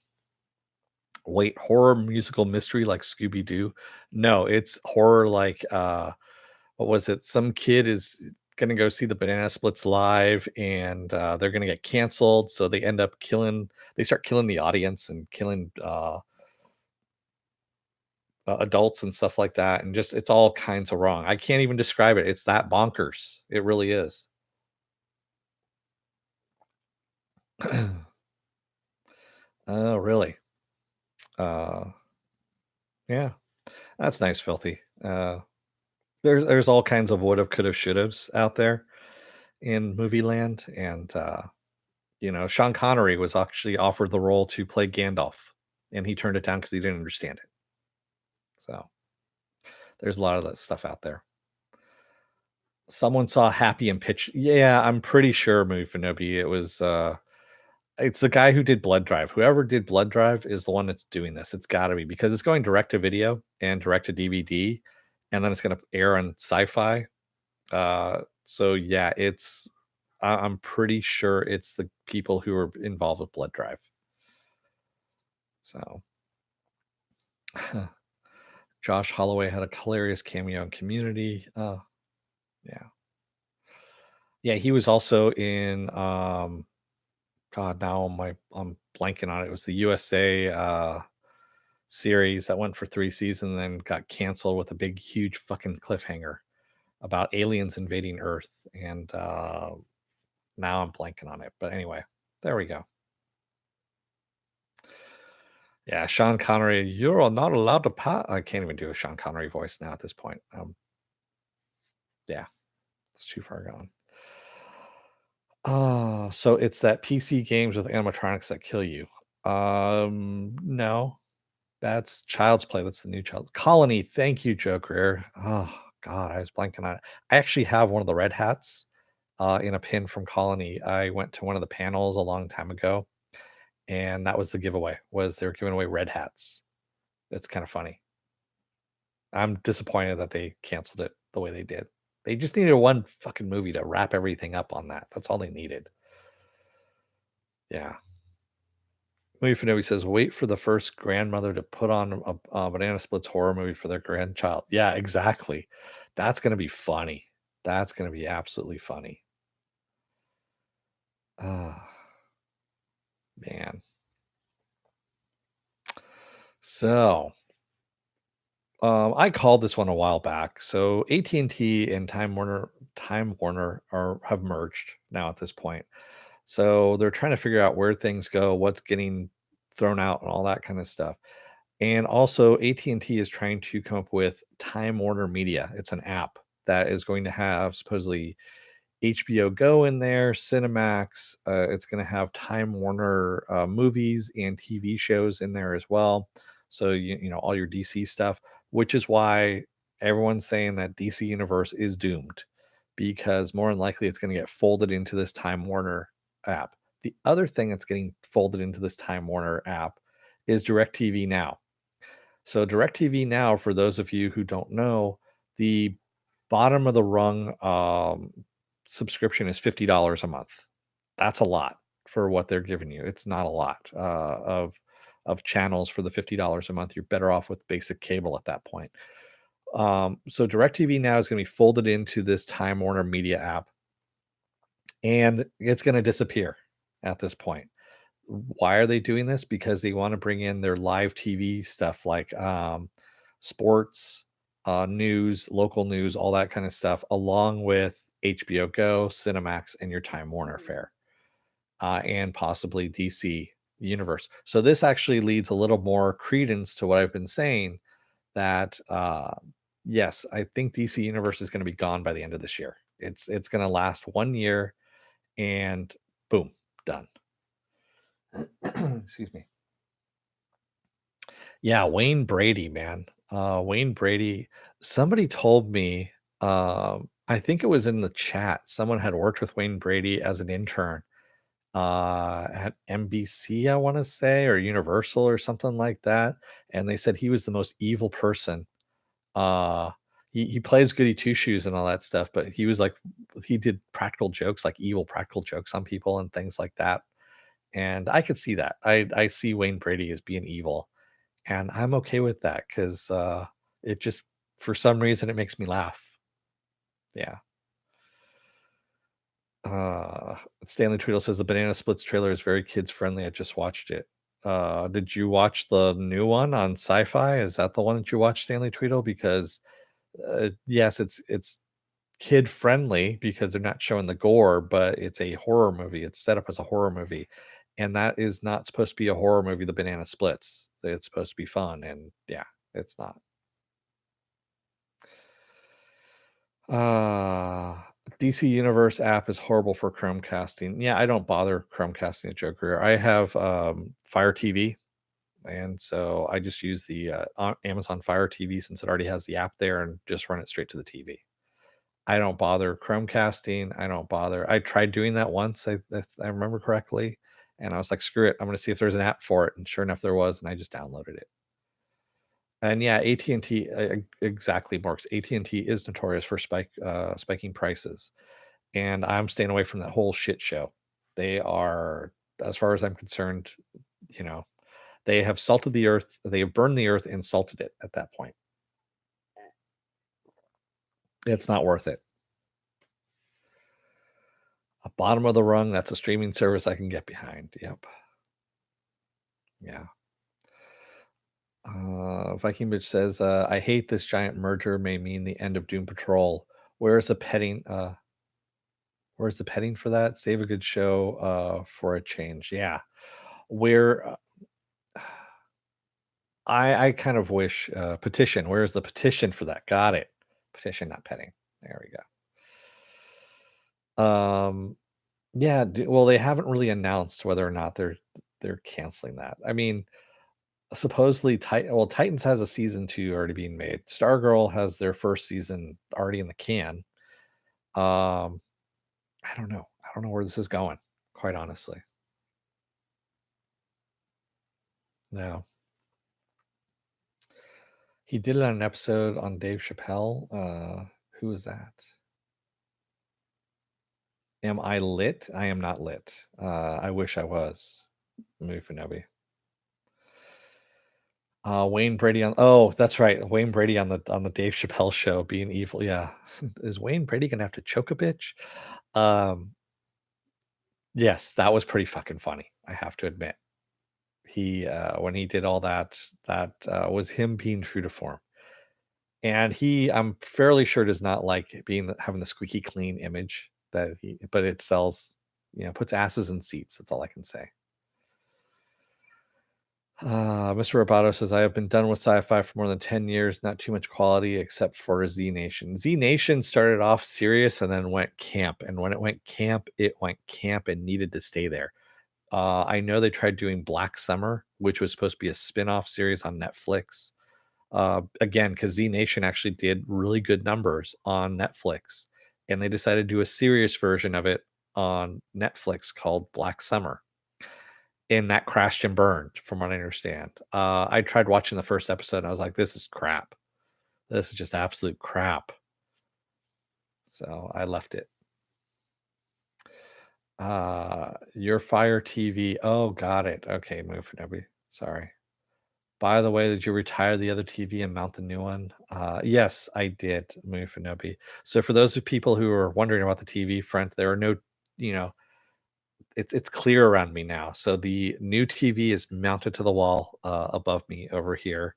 Wait, horror musical mystery like Scooby Doo? No, it's horror like what was it? Some kid is gonna go see the Banana Splits live, and they're gonna get canceled. So they end up killing. They start killing the audience and killing adults and stuff like that, and just it's all kinds of wrong. I can't even describe it. It's that bonkers. It really is. Oh, really? Uh, Yeah, that's nice, filthy. There's all kinds of woulda, coulda, shouldas out there in movie land, and Sean Connery was actually offered the role to play Gandalf, and he turned it down because he didn't understand it. So there's a lot of that stuff out there. Someone saw Happy and pitch. Yeah, I'm pretty sure Mufinobi. It's the guy who did Blood Drive. Whoever did Blood Drive is the one that's doing this. It's got to be because it's going direct to video and direct to DVD, and then it's going to air on SyFy. So yeah, I'm pretty sure it's the people who are involved with Blood Drive. So Josh Holloway had a hilarious cameo in Community. Yeah. Yeah, he was also in God, now I'm blanking on it. It was the USA series that went for 3 seasons and then got canceled with a big huge fucking cliffhanger about aliens invading Earth, and now I'm blanking on it. But anyway, there we go. Yeah, Sean Connery, you're not allowed to I can't even do a Sean Connery voice now at this point. Yeah, it's too far gone. Oh, so it's that PC games with animatronics that kill you. No, that's Child's Play. That's the new Child Colony. Thank you, Joe Greer. Oh God, I was blanking on it. I actually have one of the red hats in a pin from Colony. I went to one of the panels a long time ago, and that was the giveaway. Was they were giving away red hats. It's kind of funny. I'm disappointed that they canceled it the way they did. They just needed one fucking movie to wrap everything up on that. That's all they needed. Yeah. Movie Finobi says, wait for the first grandmother to put on a Banana Splits horror movie for their grandchild. Yeah, exactly. That's going to be funny. That's going to be absolutely funny. Oh, man. So, I called this one a while back. So AT&T and Time Warner have merged now at this point. So they're trying to figure out where things go, what's getting thrown out, and all that kind of stuff. And also, AT&T is trying to come up with Time Warner Media. It's an app that is going to have supposedly HBO Go in there, Cinemax. It's going to have Time Warner movies and TV shows in there as well. So you know all your DC stuff, which is why everyone's saying that DC Universe is doomed because more than likely it's going to get folded into this Time Warner app. The other thing that's getting folded into this Time Warner app is DirecTV Now. So DirecTV Now, for those of you who don't know, the bottom of the rung subscription is $50 a month. That's a lot for what they're giving you. It's not a lot of channels for the $50 a month. You're better off with basic cable at that point. So DirecTV Now is going to be folded into this Time Warner Media app, and it's going to disappear at this point. Why are they doing this? Because they want to bring in their live TV stuff like sports, news, local news, all that kind of stuff, along with HBO Go, Cinemax, and your Time Warner fare, and possibly DC Universe. So this actually leads a little more credence to what I've been saying that yes, I think DC Universe is going to be gone by the end of this year. It's going to last 1 year, and boom, done. Excuse me. Yeah, Wayne Brady, man. Wayne Brady. Somebody told me, I think it was in the chat, someone had worked with Wayne Brady as an intern at NBC, I want to say, or Universal or something like that. And they said he was the most evil person. Uh, he plays goody two shoes and all that stuff, but he was like, he did practical jokes, like evil practical jokes on people and things like that. And I could see that. I see Wayne Brady as being evil, and I'm okay with that because it just for some reason it makes me laugh. Yeah. Stanley Tweedle says the Banana Splits trailer is very kids friendly. I just watched it. Did you watch the new one on SyFy? Is that the one that you watched, Stanley Tweedle? Because yes, it's kid friendly because they're not showing the gore, but it's a horror movie. It's set up as a horror movie, and that is not supposed to be a horror movie. The Banana Splits. It's supposed to be fun, and yeah. It's not. Uh DC Universe app is horrible for Chromecasting. Yeah, I don't bother Chromecasting a Joker. I have Fire TV, and so I just use the Amazon Fire TV since it already has the app there, and just run it straight to the TV. I don't bother Chromecasting. I don't bother. I tried doing that once, if I remember correctly, and I was like, "Screw it! I'm going to see if there's an app for it." And sure enough, there was, and I just downloaded it. And yeah, AT&T exactly, Marks. AT&T is notorious for spiking prices, and I'm staying away from that whole shit show. They are, as far as I'm concerned, you know, they have salted the earth. They have burned the earth and salted it at that point. It's not worth it. A bottom of the rung, that's a streaming service I can get behind. Yep. Yeah. Viking Bitch says, I hate this giant merger may mean the end of Doom Patrol. Where's the petting? Where's the petting for that? Save a good show for a change. Yeah. Where I kind of wish petition. Where's the petition for that? Got it. Petition, not petting. There we go. Yeah, well, they haven't really announced whether or not they're canceling that. I mean, supposedly Titans has a season 2 already being made. Stargirl has their first season already in the can. Um, I don't know. I don't know where this is going, quite honestly. No. He did it on an episode on Dave Chappelle. Who is that? Am I lit? I am not lit. I wish I was. Mufinobi. Wayne Brady on that's right. Wayne Brady on the Dave Chappelle show being evil. Yeah. Is Wayne Brady gonna have to choke a bitch? Um, yes, that was pretty fucking funny, I have to admit. He when he did all that, that was him being true to form. And he, I'm fairly sure, does not like having the squeaky clean image that but it sells, puts asses in seats. That's all I can say. Mr. Roboto says, I have been done with sci-fi for more than 10 years, not too much quality except for Z Nation. Z Nation started off serious and then went camp. And when it went camp and needed to stay there. I know they tried doing Black Summer, which was supposed to be a spin-off series on Netflix. Again, because Z Nation actually did really good numbers on Netflix. And they decided to do a serious version of it on Netflix called Black Summer, and that crashed and burned from what I understand. I tried watching the first episode and I was like, this is crap. This is just absolute crap. So I left it. Your Fire TV. Oh, got it. Okay, Mufinobi. Sorry. By the way, did you retire the other TV and mount the new one? Yes, I did, Mufinobi. So for those of people who are wondering about the TV front, there are no, you know, it's clear around me now. So the new TV is mounted to the wall above me over here,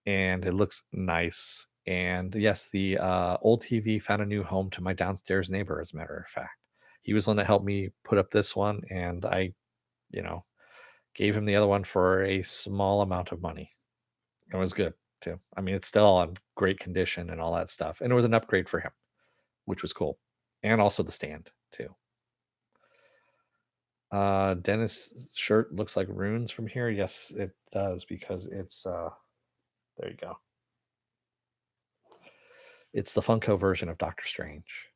and it looks nice. And yes, the old TV found a new home to my downstairs neighbor. As a matter of fact, he was one that helped me put up this one, and I, you know, gave him the other one for a small amount of money. It was good too. I mean, it's still in great condition and all that stuff, and it was an upgrade for him, which was cool, and also the stand too. Dennis' shirt looks like runes from here. Yes, it does because it's there you go. It's the Funko version of Doctor Strange.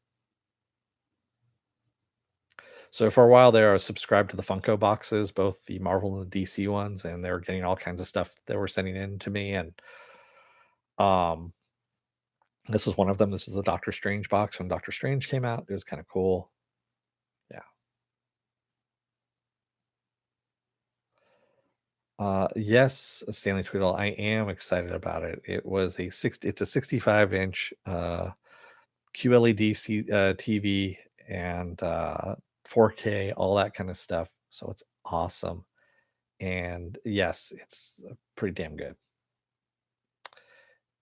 So for a while there, I was subscribed to the Funko boxes, both the Marvel and the DC ones, and they were getting all kinds of stuff they were sending in to me. And um, this was one of them. This is the Doctor Strange box when Doctor Strange came out. It was kind of cool. Yeah. Yes, Stanley Tweedle. I am excited about it. It's a 65-inch QLED TV and 4K, all that kind of stuff. So it's awesome. And yes, it's pretty damn good.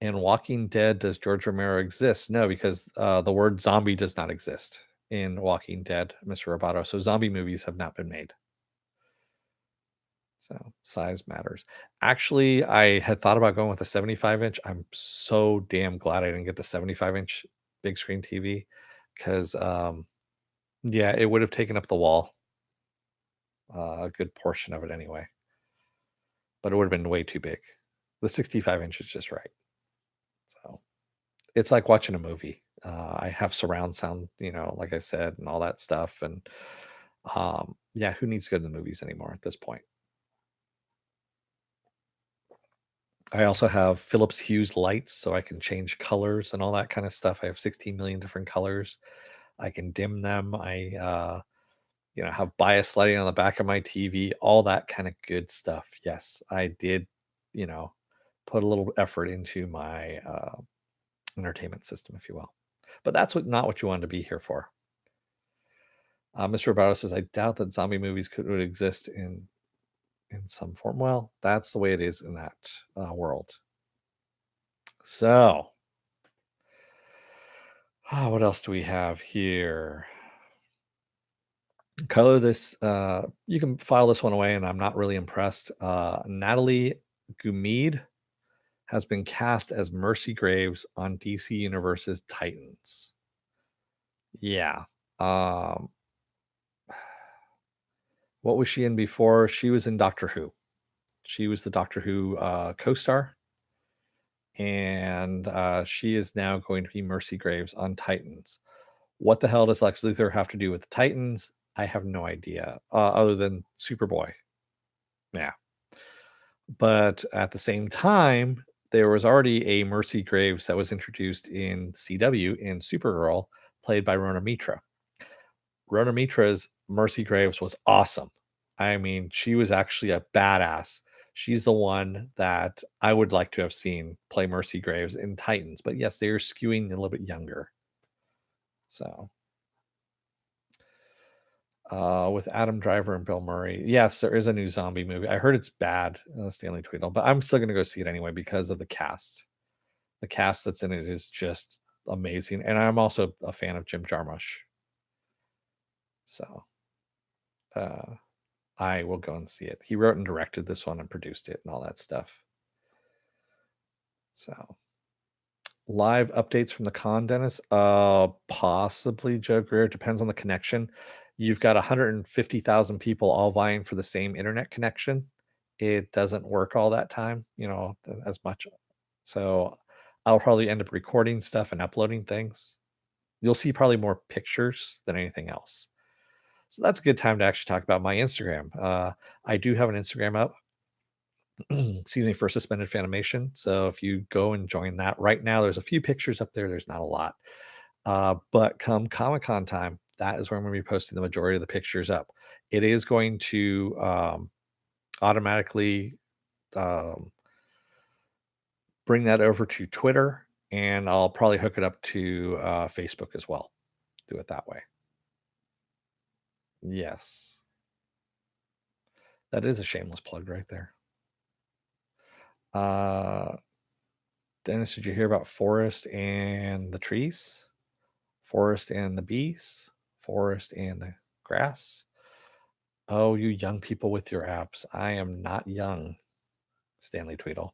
In Walking Dead, does George Romero exist? No, because the word zombie does not exist in Walking Dead, Mr. Roboto. So zombie movies have not been made. So size matters. Actually, I had thought about going with a 75-inch. I'm so damn glad I didn't get the 75-inch big screen TV because, yeah, it would have taken up the wall, a good portion of it anyway, but it would have been way too big. The 65-inch is just right. So it's like watching a movie. I have surround sound, like I said, and all that stuff. And yeah, who needs to go to the movies anymore at this point? I also have Philips Hue's lights, so I can change colors and all that kind of stuff. I have 16 million different colors. I can dim them. I have bias lighting on the back of my TV, all that kind of good stuff. Yes, I did, you know, put a little effort into my entertainment system, if you will. But that's not what you wanted to be here for. Mr. Roboto says, I doubt that zombie movies would exist in some form. Well, that's the way it is in that world. So, what else do we have here? Color this. You can file this one away, and I'm not really impressed. Natalie Gumede has been cast as Mercy Graves on DC Universe's Titans. Yeah. Um, what was she in before? She was in Doctor Who. She was the Doctor Who co-star, and she is now going to be Mercy Graves on Titans. What the hell does Lex Luthor have to do with the Titans? I have no idea, other than Superboy. Yeah. But at the same time, there was already a Mercy Graves that was introduced in CW in Supergirl, played by Rona Mitra. Rona Mitra's Mercy Graves was awesome. I mean, she was actually a badass. She's the one that I would like to have seen play Mercy Graves in Titans. But yes, they are skewing a little bit younger. So, with Adam Driver and Bill Murray, yes, there is a new zombie movie. I heard it's bad, Stanley Tweedle, but I'm still going to go see it anyway because of the cast. The cast that's in it is just amazing, and I'm also a fan of Jim Jarmusch. So, uh, I will go and see it. He wrote and directed this one and produced it and all that stuff. So, live updates from the con, Dennis? Possibly, Joe Greer. Depends on the connection. You've got 150,000 people all vying for the same internet connection. It doesn't work all that time, as much. So I'll probably end up recording stuff and uploading things. You'll see probably more pictures than anything else. So that's a good time to actually talk about my Instagram. I do have an Instagram up, excuse me, for Suspended Fanimation. So if you go and join that right now, there's a few pictures up there. There's not a lot. But come Comic Con time, that is where I'm going to be posting the majority of the pictures up. It is going to automatically bring that over to Twitter, and I'll probably hook it up to Facebook as well. Do it that way. Yes. That is a shameless plug right there. Dennis, did you hear about Forest and the trees? Forest and the bees? Forest and the grass? Oh, you young people with your apps. I am not young, Stanley Tweedle.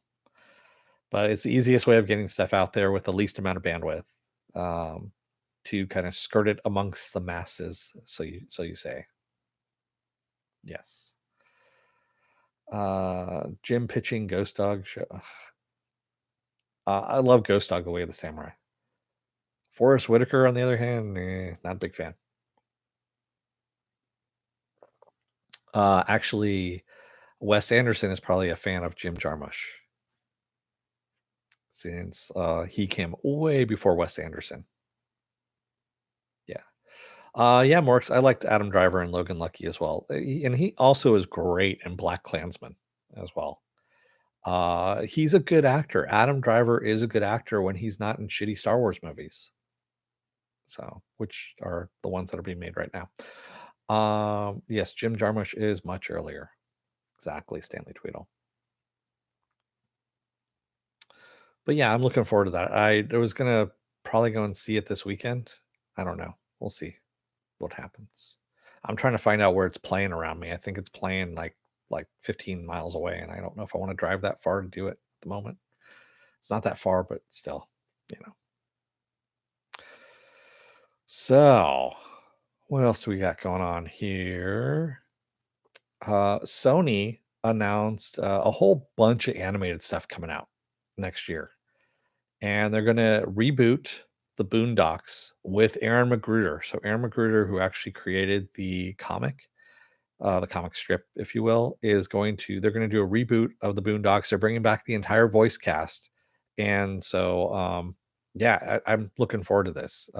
But it's the easiest way of getting stuff out there with the least amount of bandwidth, to kind of skirt it amongst the masses. So you say. Yes. Jim pitching Ghost Dog show. I love Ghost Dog: The Way of the Samurai. Forrest Whitaker, on the other hand, not a big fan. Actually, Wes Anderson is probably a fan of Jim Jarmusch, since he came way before Wes Anderson. Yeah. Yeah, Morks. I liked Adam Driver and Logan Lucky as well. And he also is great in Black Klansman as well. He's a good actor. Adam Driver is a good actor when he's not in shitty Star Wars movies. So, which are the ones that are being made right now. Yes, Jim Jarmusch is much earlier. Exactly, Stanley Tweedle. But yeah, I'm looking forward to that. I was gonna probably go and see it this weekend. I don't know. We'll see what happens. I'm trying to find out where it's playing around me. I think it's playing like like 15 miles away, and I don't know if I want to drive that far to do it at the moment. It's not that far, but still, you know. So, what else do we got going on here? Sony announced a whole bunch of animated stuff coming out next year, and they're going to reboot the Boondocks with Aaron Magruder. So Aaron Magruder, who actually created the comic strip, if you will, is going to they're going to do a reboot of the Boondocks. They're bringing back the entire voice cast, and so yeah, I'm looking forward to this.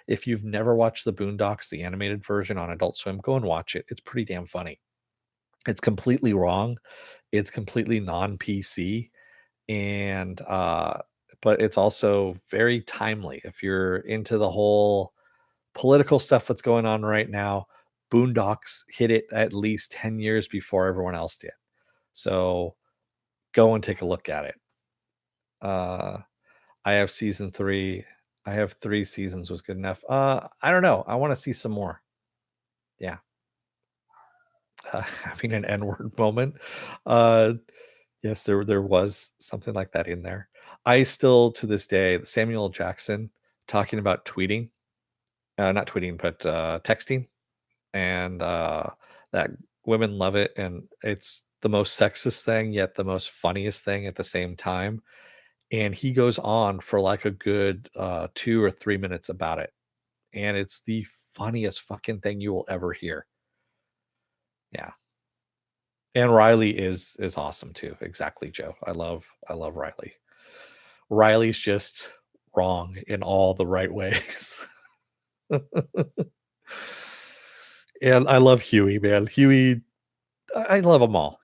If you've never watched the Boondocks, the animated version on Adult Swim, go and watch it. It's pretty damn funny. It's completely wrong. It's completely non PC, and but it's also very timely if you're into the whole political stuff that's going on right now. Boondocks hit it at least 10 years before everyone else did. So go and take a look at it. Uh, I have season 3. I have 3 seasons was good enough. I don't know. I want to see some more. Yeah. Having an N-word moment. Uh, yes, there was something like that in there. I still to this day, Samuel Jackson talking about tweeting, not tweeting, but texting, and that women love it, and it's the most sexist thing yet the most funniest thing at the same time, and he goes on for like a good 2 or 3 minutes about it, and it's the funniest fucking thing you will ever hear. Yeah. And Riley is awesome too. Exactly, Joe. I love Riley. Riley's just wrong in all the right ways. And I love Huey, man. Huey, I love them all.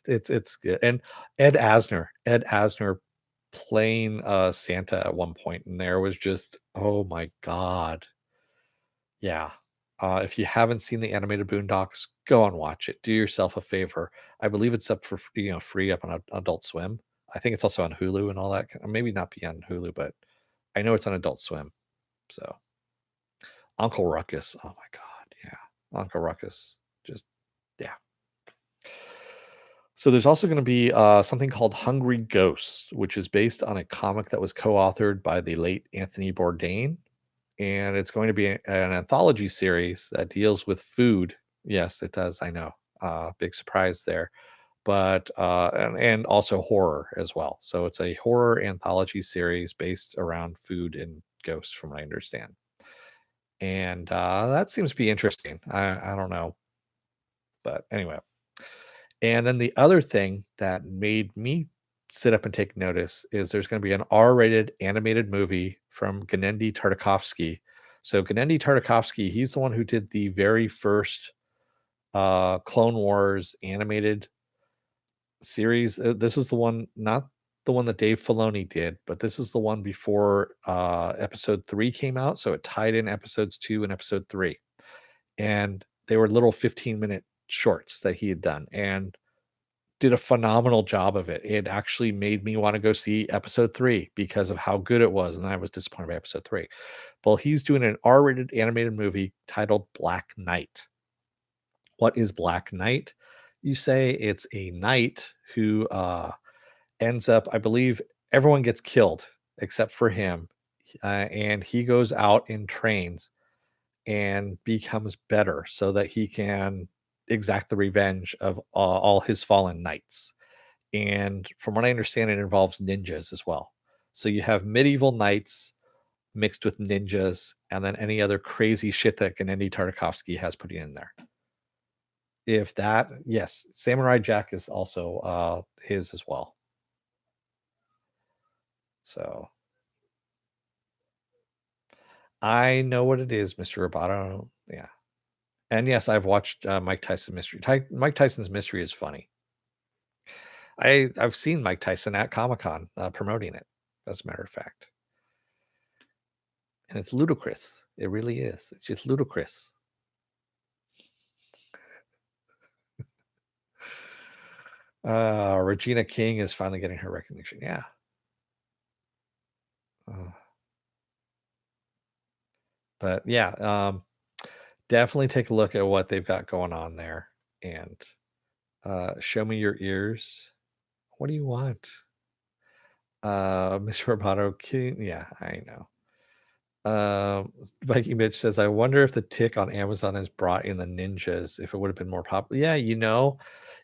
It's good. And Ed Asner playing Santa at one point, and there was just, oh my god. Yeah. If you haven't seen the animated Boondocks, go and watch it. Do yourself a favor. I believe it's up for free up on Adult Swim. I think it's also on Hulu and all that. Maybe not be on Hulu, but I know it's on Adult Swim. So Uncle Ruckus. Oh my god, yeah, Uncle Ruckus. Just yeah. So there's also going to be something called Hungry Ghosts, which is based on a comic that was co-authored by the late Anthony Bourdain, and it's going to be an anthology series that deals with food. Yes, it does. I know. Big surprise there, but and also horror as well. So it's a horror anthology series based around food and ghosts, from what I understand, and that seems to be interesting. I don't know, but anyway. And then the other thing that made me sit up and take notice is there's going to be an R-rated animated movie from Gennady Tartakovsky. So Gennady Tartakovsky, he's the one who did the very first Clone Wars animated series. This is the one, not the one that Dave Filoni did, but this is the one before episode 3 came out. So it tied in episodes 2 and episode 3. And they were little 15-minute shorts that he had done. And did a phenomenal job of it. It actually made me want to go see episode 3 because of how good it was, and I was disappointed by episode 3. Well, he's doing an R-rated animated movie titled Black Knight. What is Black Knight? You say it's a knight who ends up, I believe everyone gets killed except for him, and he goes out and trains and becomes better so that he can exact the revenge of all his fallen knights. And from what I understand, it involves ninjas as well. So you have medieval knights mixed with ninjas, and then any other crazy shit that Gennady Tartakovsky has put in there. If that, yes, Samurai Jack is also his as well. So I know what it is, Mr. Roboto. Yeah. And yes, I've watched Mike Tyson Mystery. Mike Tyson's Mystery is funny. I've seen Mike Tyson at Comic-Con promoting it, as a matter of fact. And it's ludicrous. It really is. It's just ludicrous. Regina King is finally getting her recognition. Yeah. Uh, but yeah, definitely take a look at what they've got going on there. And show me your ears. What do you want? Mr. Roboto, yeah, I know. Viking Bitch says, I wonder if the tick on Amazon has brought in the ninjas, if it would have been more popular. Yeah,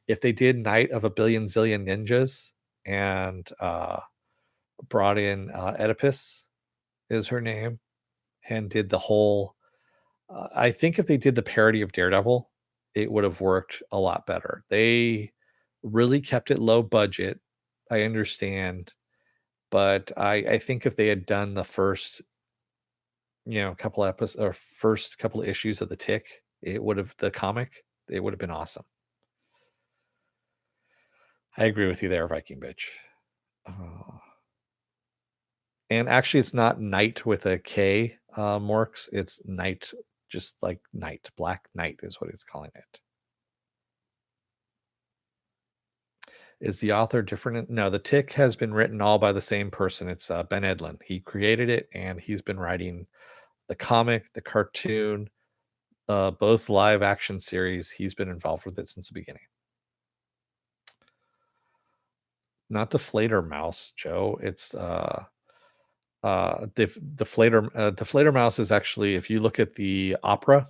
if they did Night of a Billion Zillion Ninjas and brought in Oedipus is her name, and did the whole I think if they did the parody of Daredevil, it would have worked a lot better. They really kept it low budget. I understand, but I think if they had done the first, couple episodes or first couple of issues of the Tick, it would have the comic, it would have been awesome. I agree with you there, Viking Bitch. Uh, and actually, it's not Knight with a K, Morks. It's Knight, just like Knight. Black Knight is what it's calling it. Is the author different? No, the Tick has been written all by the same person. It's Ben Edlund. He created it, and he's been writing the comic, the cartoon, both live action series. He's been involved with it since the beginning. Not Deflator Mouse, Joe. It's Deflator Mouse is actually, if you look at the opera,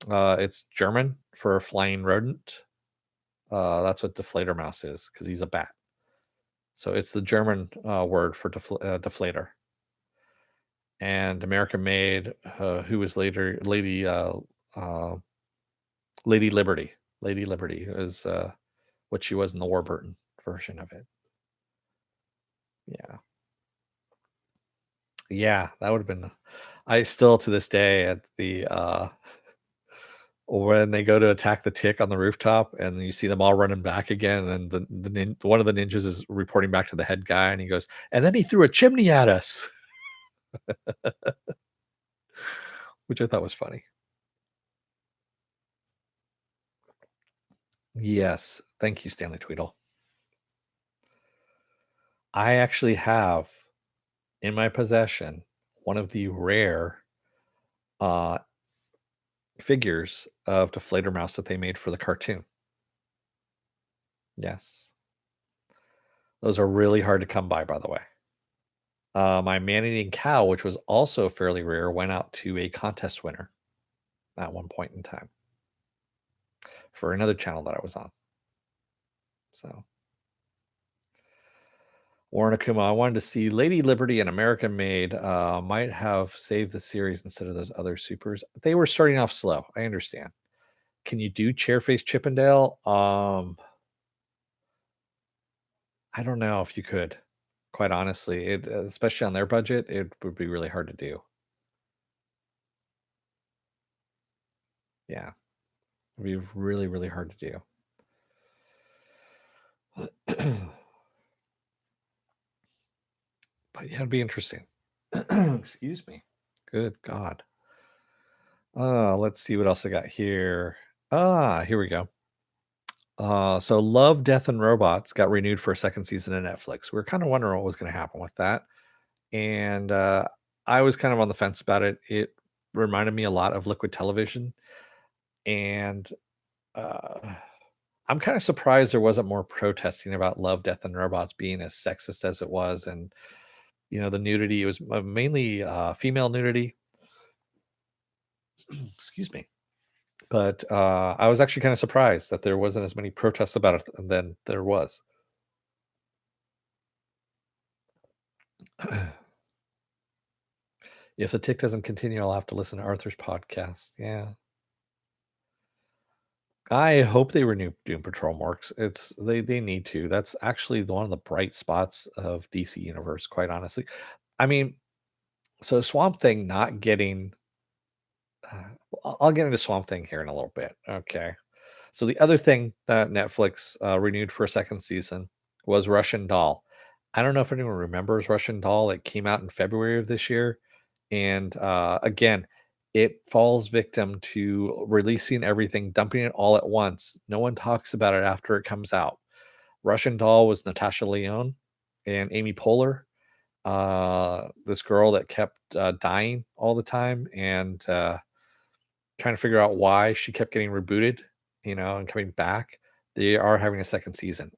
it's German for flying rodent. That's what Deflator Mouse is, because he's a bat. So it's the German word for deflator. And American Made, who was later Lady Liberty. Lady Liberty is what she was in the Warburton version of it. Yeah, that would have been. I still to this day at the when they go to attack the Tick on the rooftop, and you see them all running back again, and one of the ninjas is reporting back to the head guy, and he goes, and then he threw a chimney at us, which I thought was funny. Yes, thank you, Stanley Tweedle. I actually have in my possession one of the rare uh, figures of Deflator Mouse that they made for the cartoon. Yes. Those are really hard to come by the way. My man-eating cow, which was also fairly rare, went out to a contest winner at one point in time for another channel that I was on. So, Warren Akuma, I wanted to see Lady Liberty and American Made might have saved the series instead of those other supers. They were starting off slow. I understand. Can you do Chairface Chippendale? I don't know if you could. Quite honestly, it especially on their budget, it would be really hard to do. Yeah, it'd be really, really hard to do. But yeah, it'd be interesting. Excuse me. Good God. Let's see what else I got here. Here we go. So Love, Death, and Robots got renewed for a second season of Netflix. We were kind of wondering what was going to happen with that. And I was kind of on the fence about it. It reminded me a lot of Liquid Television. And I'm kind of surprised there wasn't more protesting about Love, Death, and Robots being as sexist as it was. And, the nudity, it was mainly female nudity. Excuse me. But I was actually kind of surprised that there wasn't as many protests about it than there was. If the tick doesn't continue, I'll have to listen to Arthur's podcast. Yeah. I hope they renew Doom Patrol Morks. They need to. That's actually one of the bright spots of DC Universe, quite honestly. I mean, so Swamp Thing not getting I'll get into Swamp Thing here in a little bit. Okay. So the other thing that Netflix renewed for a second season was Russian Doll. I don't know if anyone remembers Russian Doll. It came out in February of this year. And again, it falls victim to releasing everything, dumping it all at once. No one talks about it after it comes out. Russian Doll was Natasha Lyonne and Amy Poehler, this girl that kept dying all the time and trying to figure out why she kept getting rebooted. and coming back, they are having a second season.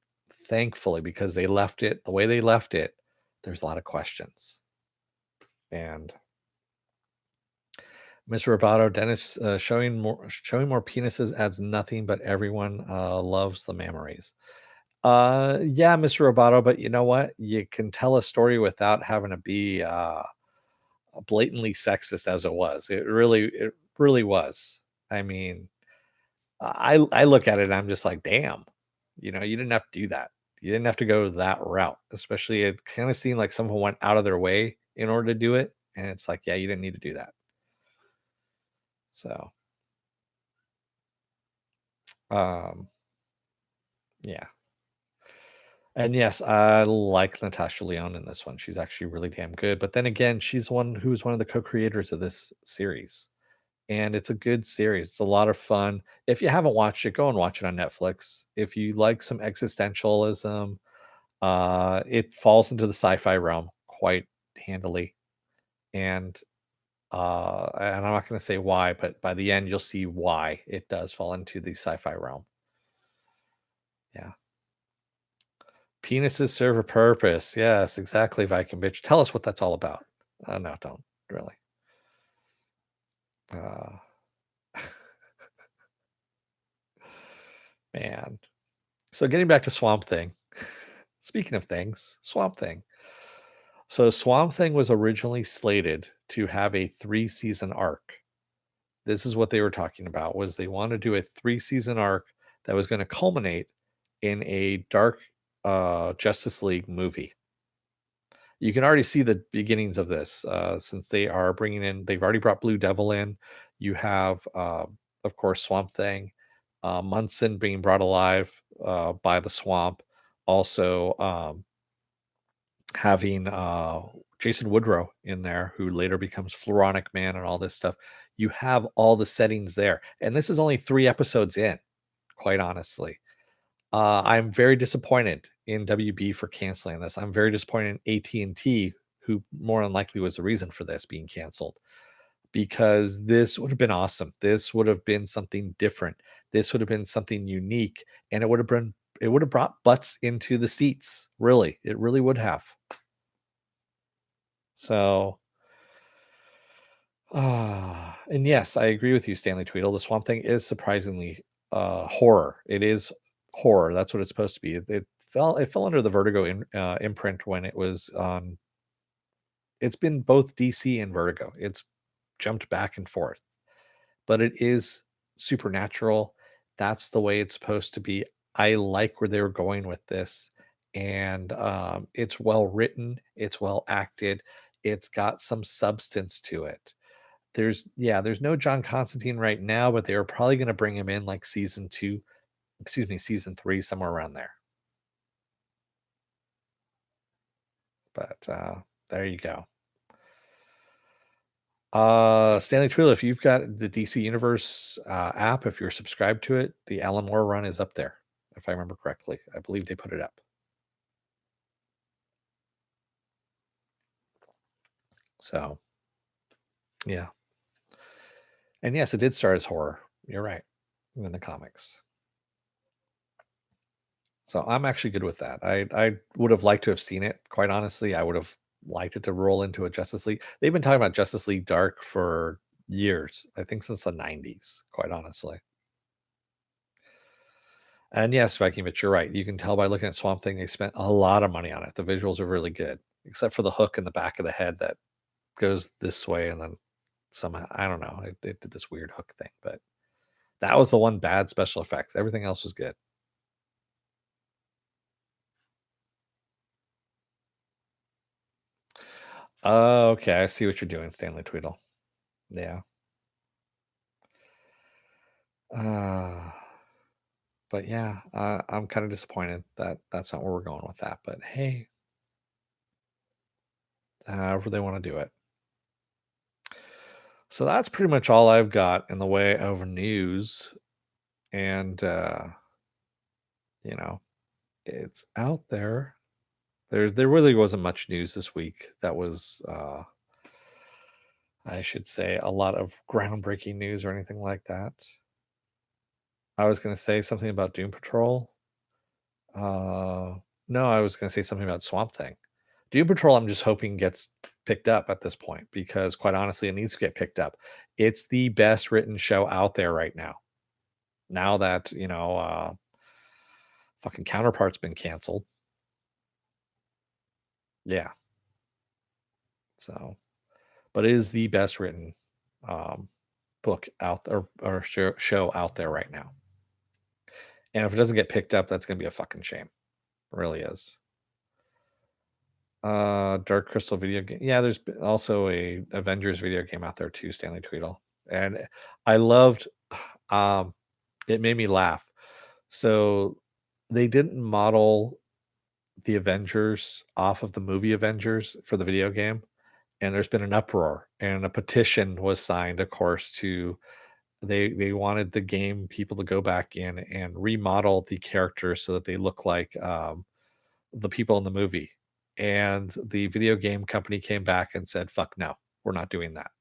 Thankfully, because they left it the way they left it, there's a lot of questions. And Mr. Roboto, Dennis showing more penises adds nothing, but everyone loves the memories. Yeah, Mr. Roboto, but you know what? You can tell a story without having to be blatantly sexist as it was. It really was. I mean, I look at it and I'm just like, damn, you didn't have to do that. You didn't have to go that route. Especially it kind of seemed like someone went out of their way in order to do it. And it's like, yeah, you didn't need to do that. So um yeah. And yes, I like Natasha Lyonne in this one. She's actually really damn good. But then again, she's one who's one of the co-creators of this series. And it's a good series. It's a lot of fun. If you haven't watched it, go and watch it on Netflix. If you like some existentialism, it falls into the sci-fi realm quite handily. And and I'm not going to say why, but by the end you'll see why it does fall into the sci-fi realm. Yeah. Penises serve a purpose. Yes, exactly, Viking bitch. Tell us what that's all about. No, don't really. Uh, man. So getting back to Swamp Thing. Speaking of things, Swamp Thing. So Swamp Thing was originally slated to have a 3-season arc. This is what they were talking about was they want to do a 3-season arc that was going to culminate in a dark Justice League movie. You can already see the beginnings of this since they've already brought Blue Devil in. You have, of course, Swamp Thing, Munson being brought alive by the swamp. Also, having Jason Woodrow in there, who later becomes Floronic Man and all this stuff. You have all the settings there. And this is only 3 episodes in, quite honestly. I'm very disappointed in WB for canceling this. I'm very disappointed in AT&T, who more than likely was the reason for this being canceled, because this would have been awesome. This would have been something different. This would have been something unique, and it would have brought butts into the seats. Really, it really would have. So, and yes, I agree with you, Stanley Tweedle. The Swamp Thing is surprisingly horror. It is horror. That's what it's supposed to be. It fell under the Vertigo imprint when it was on. It's been both DC and Vertigo. It's jumped back and forth, but it is supernatural. That's the way it's supposed to be. I like where they were going with this, and it's well written. It's well acted. It's got some substance to it. There's no John Constantine right now, but they are probably going to bring him in like season 2, excuse me, season 3, somewhere around there. But there you go. Stanley Twill, if you've got the DC Universe app, if you're subscribed to it, the Alan Moore run is up there. If I remember correctly, I believe they put it up. So, yeah. And yes, it did start as horror. You're right. In the comics. So I'm actually good with that. I would have liked to have seen it. Quite honestly, I would have liked it to roll into a Justice League. They've been talking about Justice League Dark for years. I think since the 90s, quite honestly. And yes, Viking, but you're right. You can tell by looking at Swamp Thing, they spent a lot of money on it. The visuals are really good, except for the hook in the back of the head that goes this way and then somehow, I don't know, it did this weird hook thing, but that was the one bad special effects. Everything else was good. Okay, I see what you're doing, Stanley Tweedle. Yeah. Uh, but yeah, I'm kind of disappointed that that's not where we're going with that. But hey, however they want to do it. So that's pretty much all I've got in the way of news. And you know, it's out there. There really wasn't much news this week that was I should say a lot of groundbreaking news or anything like that. I was gonna say something about Doom Patrol. No, I was gonna say something about Swamp Thing. Doom Patrol, I'm just hoping gets picked up at this point because, quite honestly, it needs to get picked up. It's the best written show out there right now. Now that fucking Counterpart's been canceled. Yeah, so but it is the best written um, book out there or show out there right now. And if it doesn't get picked up, that's gonna be a fucking shame. It really is. Dark Crystal video game. Yeah, there's also a Avengers video game out there too, Stanley Tweedle. And I loved um it made me laugh. So they didn't model the Avengers off of the movie Avengers for the video game, and there's been an uproar and a petition was signed, of course, to they wanted the game people to go back in and remodel the characters so that they look like the people in the movie. And the video game company came back and said, "Fuck no, we're not doing that."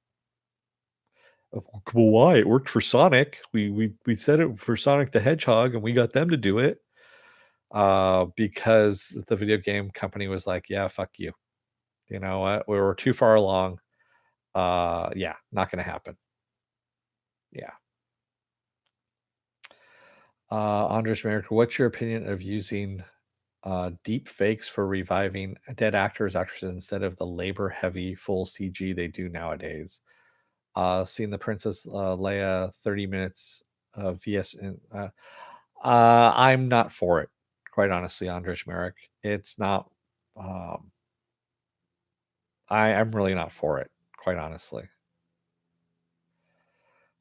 Well, why? It worked for Sonic. We said it for Sonic the Hedgehog, and we got them to do it. Because the video game company was like, "Yeah, fuck you. You know what? We were too far along. Yeah, not going to happen." Yeah. Andres America, what's your opinion of using deep fakes for reviving dead actors, actresses instead of the labor heavy full CG they do nowadays? Seeing the Princess Leia 30 minutes VS. I'm not for it, quite honestly, Andres Merrick. It's not, um, I'm really not for it, quite honestly.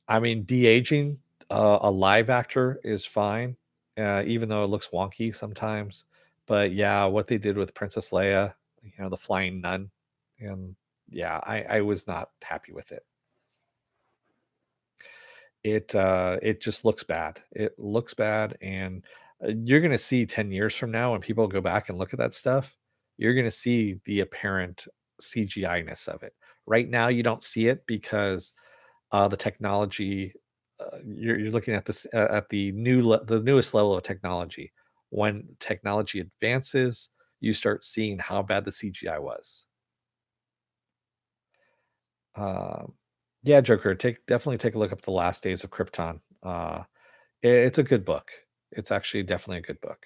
I mean, de aging a live actor is fine, even though it looks wonky sometimes. But yeah, what they did with Princess Leia, the flying nun, and yeah, I was not happy with it. It just looks bad. It looks bad, and you're gonna see 10 years from now when people go back and look at that stuff, you're gonna see the apparent CGI-ness of it. Right now, you don't see it because the technology. You're looking at this at the newest level of technology. When technology advances, you start seeing how bad the CGI was. Um, yeah, Joker, definitely take a look up the Last Days of Krypton. It's a good book. It's actually definitely a good book.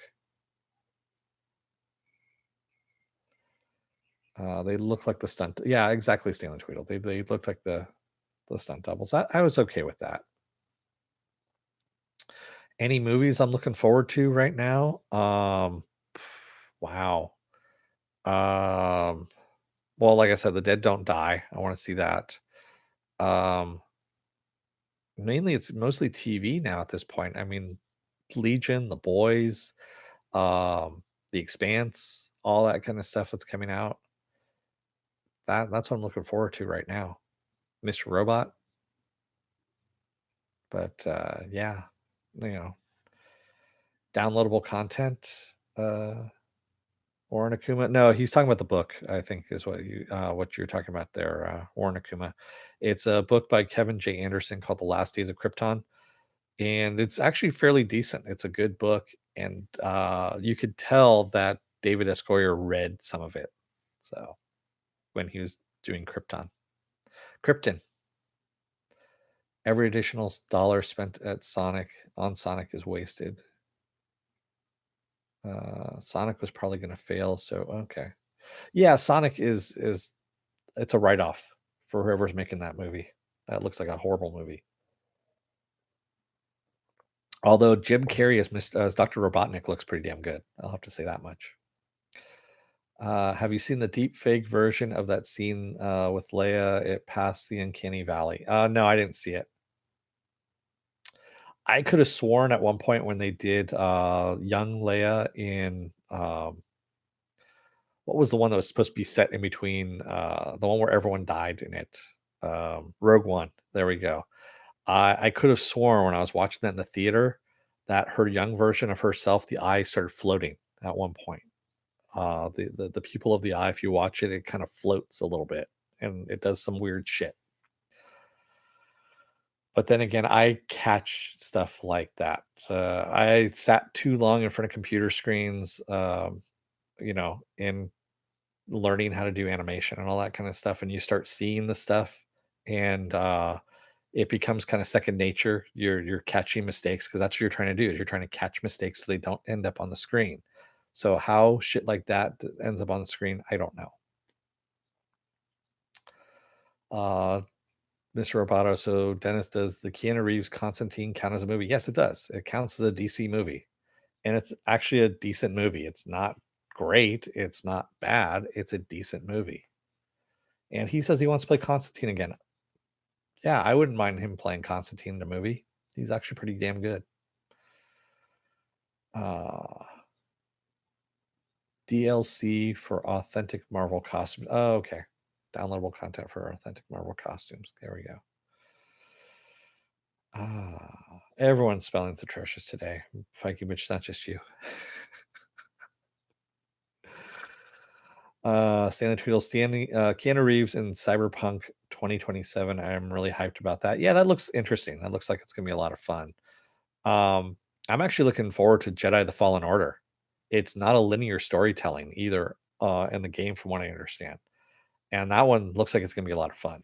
They look like the stunt. Yeah, exactly, Stanley Tweedle. They look like the stunt doubles. I was okay with that. Any movies I'm looking forward to right now? Wow. Um, well, like I said, The Dead Don't Die. I want to see that. Um, Mainly it's mostly TV now at this point. I mean, Legion, The Boys, The Expanse, all that kind of stuff that's coming out. That's what I'm looking forward to right now. Mr. Robot, but yeah, you know, downloadable content. Warren Akuma. No, he's talking about the book. I think is what you're talking about there, Warren Akuma. It's a book by Kevin J. Anderson called The Last Days of Krypton, and it's actually fairly decent. It's a good book, and you could tell that David S. Goyer read some of it. So when he was doing Krypton, every additional dollar spent at Sonic is wasted. Sonic was probably going to fail, so okay. Yeah, Sonic is it's a write off for whoever's making that movie. That looks like a horrible movie. Although Jim Carrey as Dr. Robotnik looks pretty damn good. I'll have to say that much. Have you seen the deep fake version of that scene with Leia? It passed the uncanny valley. No, I didn't see it. I could have sworn at one point when they did young Leia in what was the one that was supposed to be set in between the one where everyone died in it? Rogue One. There we go. I could have sworn when I was watching that in the theater that her young version of herself, the eye started floating at one point. The pupil of the eye, if you watch it, it kind of floats a little bit and it does some weird shit. But then again, I catch stuff like that. I sat too long in front of computer screens, in learning how to do animation and all that kind of stuff, and you start seeing the stuff, and it becomes kind of second nature. You're catching mistakes because that's what you're trying to do, is you're trying to catch mistakes so they don't end up on the screen. So how shit like that ends up on the screen, I don't know. Uh, Mr. Roboto, so Dennis, does the Keanu Reeves Constantine count as a movie? Yes, it does. It counts as a DC movie, and it's actually a decent movie. It's not great. It's not bad. It's a decent movie. And he says he wants to play Constantine again. Yeah, I wouldn't mind him playing Constantine in the movie. He's actually pretty damn good. Uh, DLC for authentic Marvel costumes. Oh, okay. Downloadable content for authentic Marvel costumes. There we go. Everyone's spelling's atrocious today. Fikey bitch, not just you. Stanley Tweedle, Keanu Reeves in Cyberpunk 2027. I'm really hyped about that. Yeah, that looks interesting. That looks like it's gonna be a lot of fun. Um, I'm actually looking forward to Jedi: The Fallen Order. It's not a linear storytelling either, in the game, from what I understand, and that one looks like it's gonna be a lot of fun.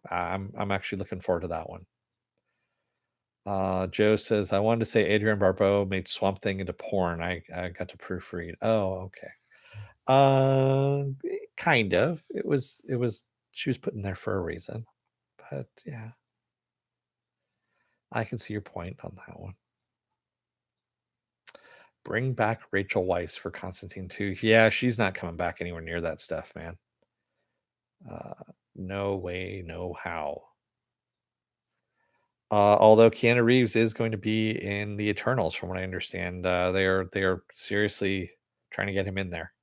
I'm actually looking forward to that one. Joe says, I wanted to say Adrienne Barbeau made Swamp Thing into porn. I got to proofread. Oh, okay. Kind of. It was she was put in there for a reason. But yeah, I can see your point on that one. Bring back Rachel Weisz for Constantine 2. Yeah, she's not coming back anywhere near that stuff, man. No way, no how. Although Keanu Reeves is going to be in the Eternals, from what I understand, they are seriously trying to get him in there.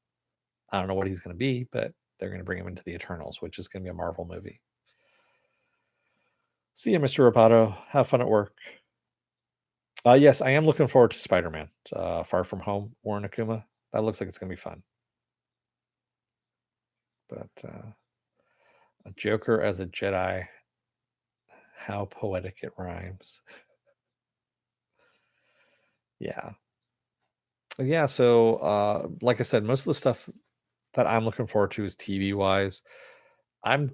I don't know what he's going to be, but they're going to bring him into the Eternals, which is going to be a Marvel movie. See you, Mr. Rapato. Have fun at work. Yes, I am looking forward to Spider-Man, Far From Home, Warren Akuma. That looks like it's going to be fun. But a Joker as a Jedi, how poetic it rhymes. Yeah. Yeah, so like I said, most of the stuff that I'm looking forward to is TV wise. I'm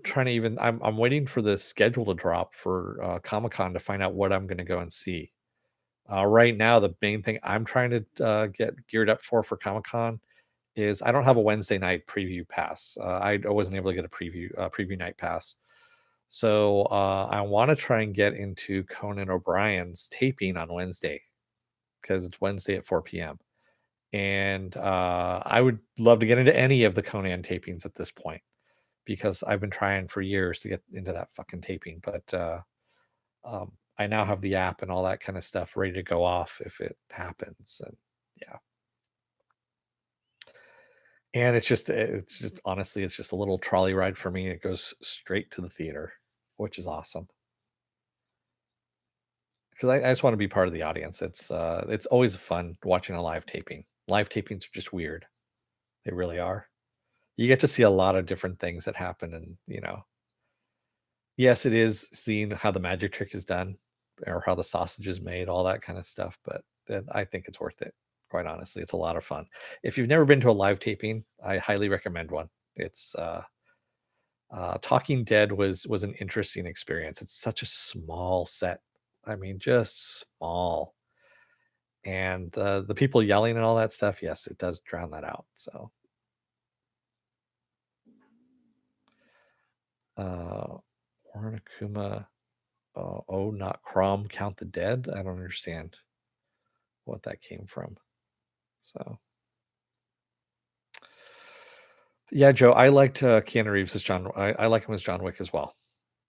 waiting for the schedule to drop for Comic-Con to find out what I'm going to go and see. Right now, the main thing I'm trying to get geared up for Comic-Con is I don't have a Wednesday night preview pass. I wasn't able to get a preview night pass. So I want to try and get into Conan O'Brien's taping on Wednesday, because it's Wednesday at 4 p.m. And I would love to get into any of the Conan tapings at this point, because I've been trying for years to get into that fucking taping. But I now have the app and all that kind of stuff ready to go off if it happens. And yeah. And it's just honestly, it's just a little trolley ride for me. It goes straight to the theater, which is awesome. Because I just want to be part of the audience. It's always fun watching a live taping. Live tapings are just weird. They really are. You get to see a lot of different things that happen, and yes, it is seeing how the magic trick is done, or how the sausage is made, all that kind of stuff. But I think it's worth it. Quite honestly, it's a lot of fun. If you've never been to a live taping, I highly recommend one. It's Talking Dead was an interesting experience. It's such a small set. I mean, just small. And the people yelling and all that stuff, yes, it does drown that out. So, uh, Warren Akuma, oh, not Crom, Count the Dead. I don't understand what that came from. So, yeah, Joe, I liked Keanu Reeves as John. I like him as John Wick as well.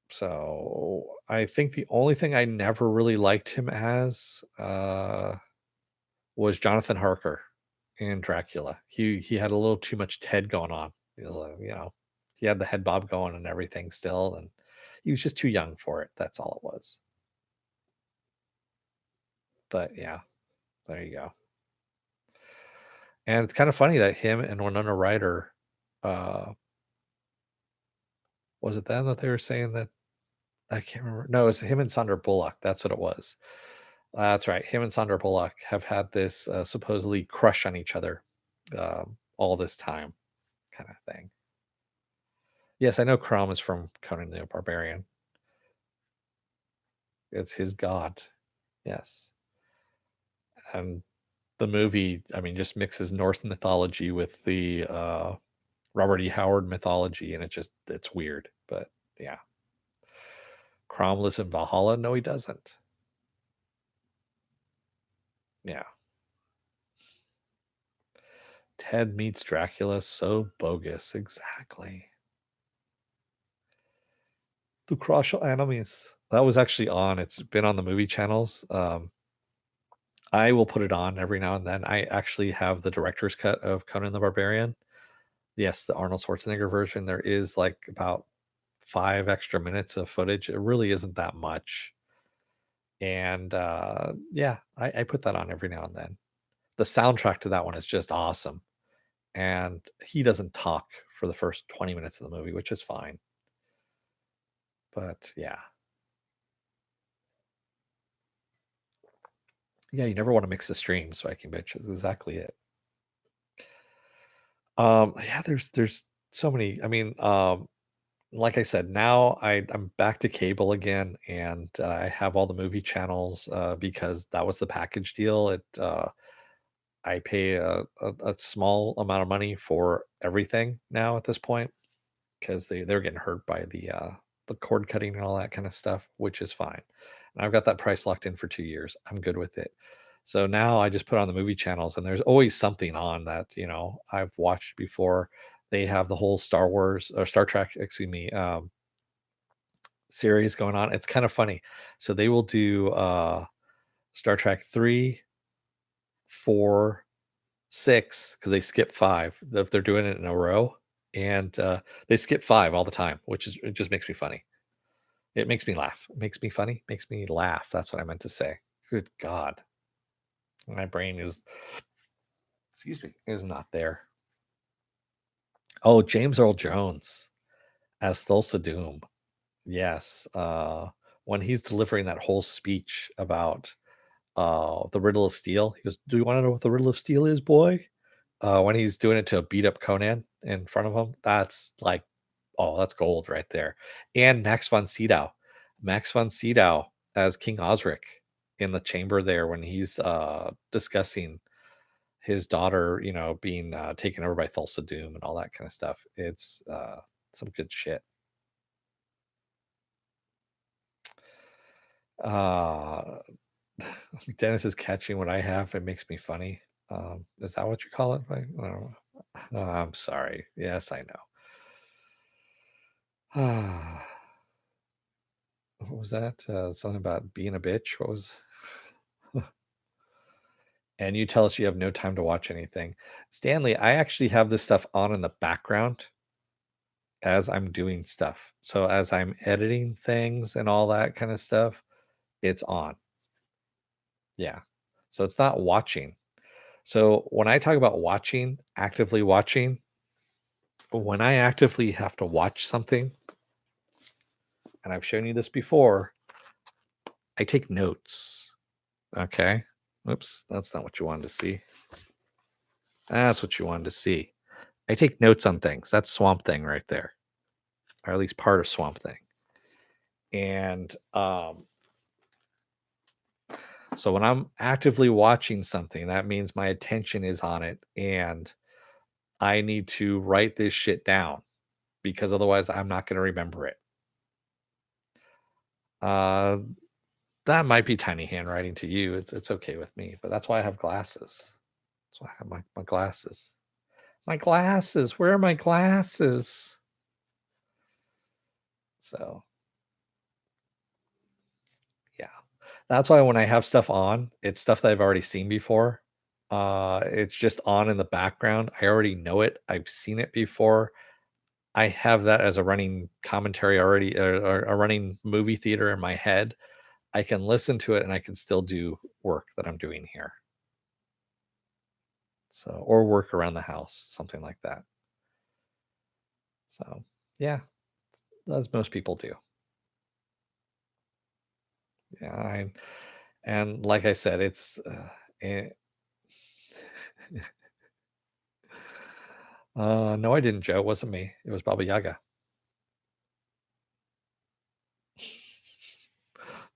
So I think the only thing I never really liked him as was Jonathan Harker in Dracula. He had a little too much Ted going on. He was he had the head bob going and everything still, and he was just too young for it. That's all it was. But yeah, there you go. And it's kind of funny that him and Winona Ryder, uh, was it then that they were saying that I can't remember. No, it's him and Sandra Bullock. That's what it was. That's right. Him and Sandra Bullock have had this supposedly crush on each other all this time, kind of thing. Yes, I know Crom is from Conan the Barbarian. It's his god. Yes, and the movie, I mean, just mixes Norse mythology with the Robert E. Howard mythology, and it's weird. But yeah, Crom lives in Valhalla. No, he doesn't. Yeah, Ted meets Dracula. So bogus. Exactly. To crush your enemies. That was actually on. It's been on the movie channels. I will put it on every now and then. I actually have the director's cut of Conan the Barbarian. Yes, the Arnold Schwarzenegger version. There is like about 5 extra minutes of footage. It really isn't that much. And yeah, I put that on every now and then. The soundtrack to that one is just awesome. And he doesn't talk for the first 20 minutes of the movie, which is fine. But yeah. Yeah, you never want to mix the streams, Viking bitch. Is exactly it. Yeah, there's so many. I mean, like I said, now I'm back to cable again, and I have all the movie channels because that was the package deal. I pay a small amount of money for everything now at this point because they're getting hurt by the cord cutting and all that kind of stuff, which is fine. And I've got that price locked in for 2 years. I'm good with it. So now I just put on the movie channels, and there's always something on that I've watched before. They have the whole Star Wars or Star Trek, excuse me, series going on. It's kind of funny. So they will do Star Trek 3, 4, 6 because they skip 5 if they're doing it in a row, and they skip 5 all the time, which is it just makes me funny. It makes me laugh. It makes me funny. Makes me laugh. That's what I meant to say. Good God, my brain is excuse me is not there. Oh, James Earl Jones as Thulsa Doom. Yes, when he's delivering that whole speech about the riddle of steel. He goes, "Do you want to know what the riddle of steel is, boy?" When he's doing it to beat up Conan in front of him, that's like, oh, that's gold right there. And Max von Sydow as King Osric in the chamber there when he's discussing his daughter, being taken over by Thulsa Doom and all that kind of stuff. It's some good shit. Uh, Dennis is catching what I have. It makes me funny. Is that what you call it? I don't know. Oh, I'm sorry. Yes, I know. What was that? Something about being a bitch. What was? And you tell us you have no time to watch anything. Stanley, I actually have this stuff on in the background as I'm doing stuff. So as I'm editing things and all that kind of stuff, it's on. Yeah. So it's not watching. So when I talk about watching, actively watching, when I actively have to watch something, and I've shown you this before, I take notes. Okay. Oops, that's not what you wanted to see. That's what you wanted to see. I take notes on things. That's Swamp Thing right there, or at least part of Swamp Thing. And so when I'm actively watching something, that means my attention is on it, and I need to write this shit down because otherwise I'm not going to remember it. Uh, that might be tiny handwriting to you. It's okay with me, but that's why I have glasses. That's why I have my glasses. My glasses. Where are my glasses? So yeah. That's why when I have stuff on, it's stuff that I've already seen before. It's just on in the background. I already know it. I've seen it before. I have that as a running commentary already, or a running movie theater in my head. I can listen to it and I can still do work that I'm doing here. So, or work around the house, something like that. So, yeah, as most people do. Yeah, and like I said, it's eh, no, I didn't, Joe. It wasn't me. It was Baba Yaga,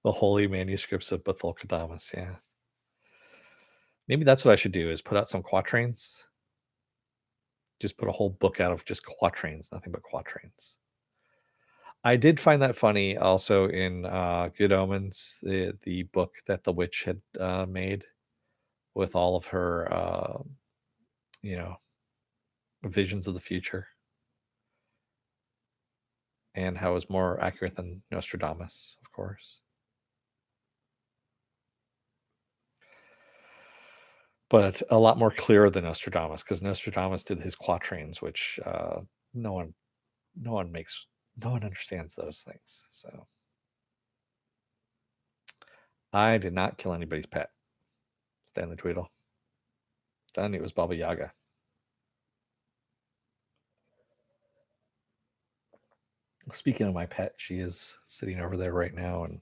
the holy manuscripts of Bethel Kadamas. Yeah, maybe that's what I should do: is put out some quatrains. Just put a whole book out of just quatrains, nothing but quatrains. I did find that funny also in Good Omens, the book that the witch had made with all of her, you know, visions of the future, and how it was more accurate than Nostradamus, of course. But a lot more clear than Nostradamus, because Nostradamus did his quatrains, which no one, no one makes, no one understands those things. So I did not kill anybody's pet. Stanley Tweedle. Then it was Baba Yaga. Speaking of my pet, she is sitting over there right now, and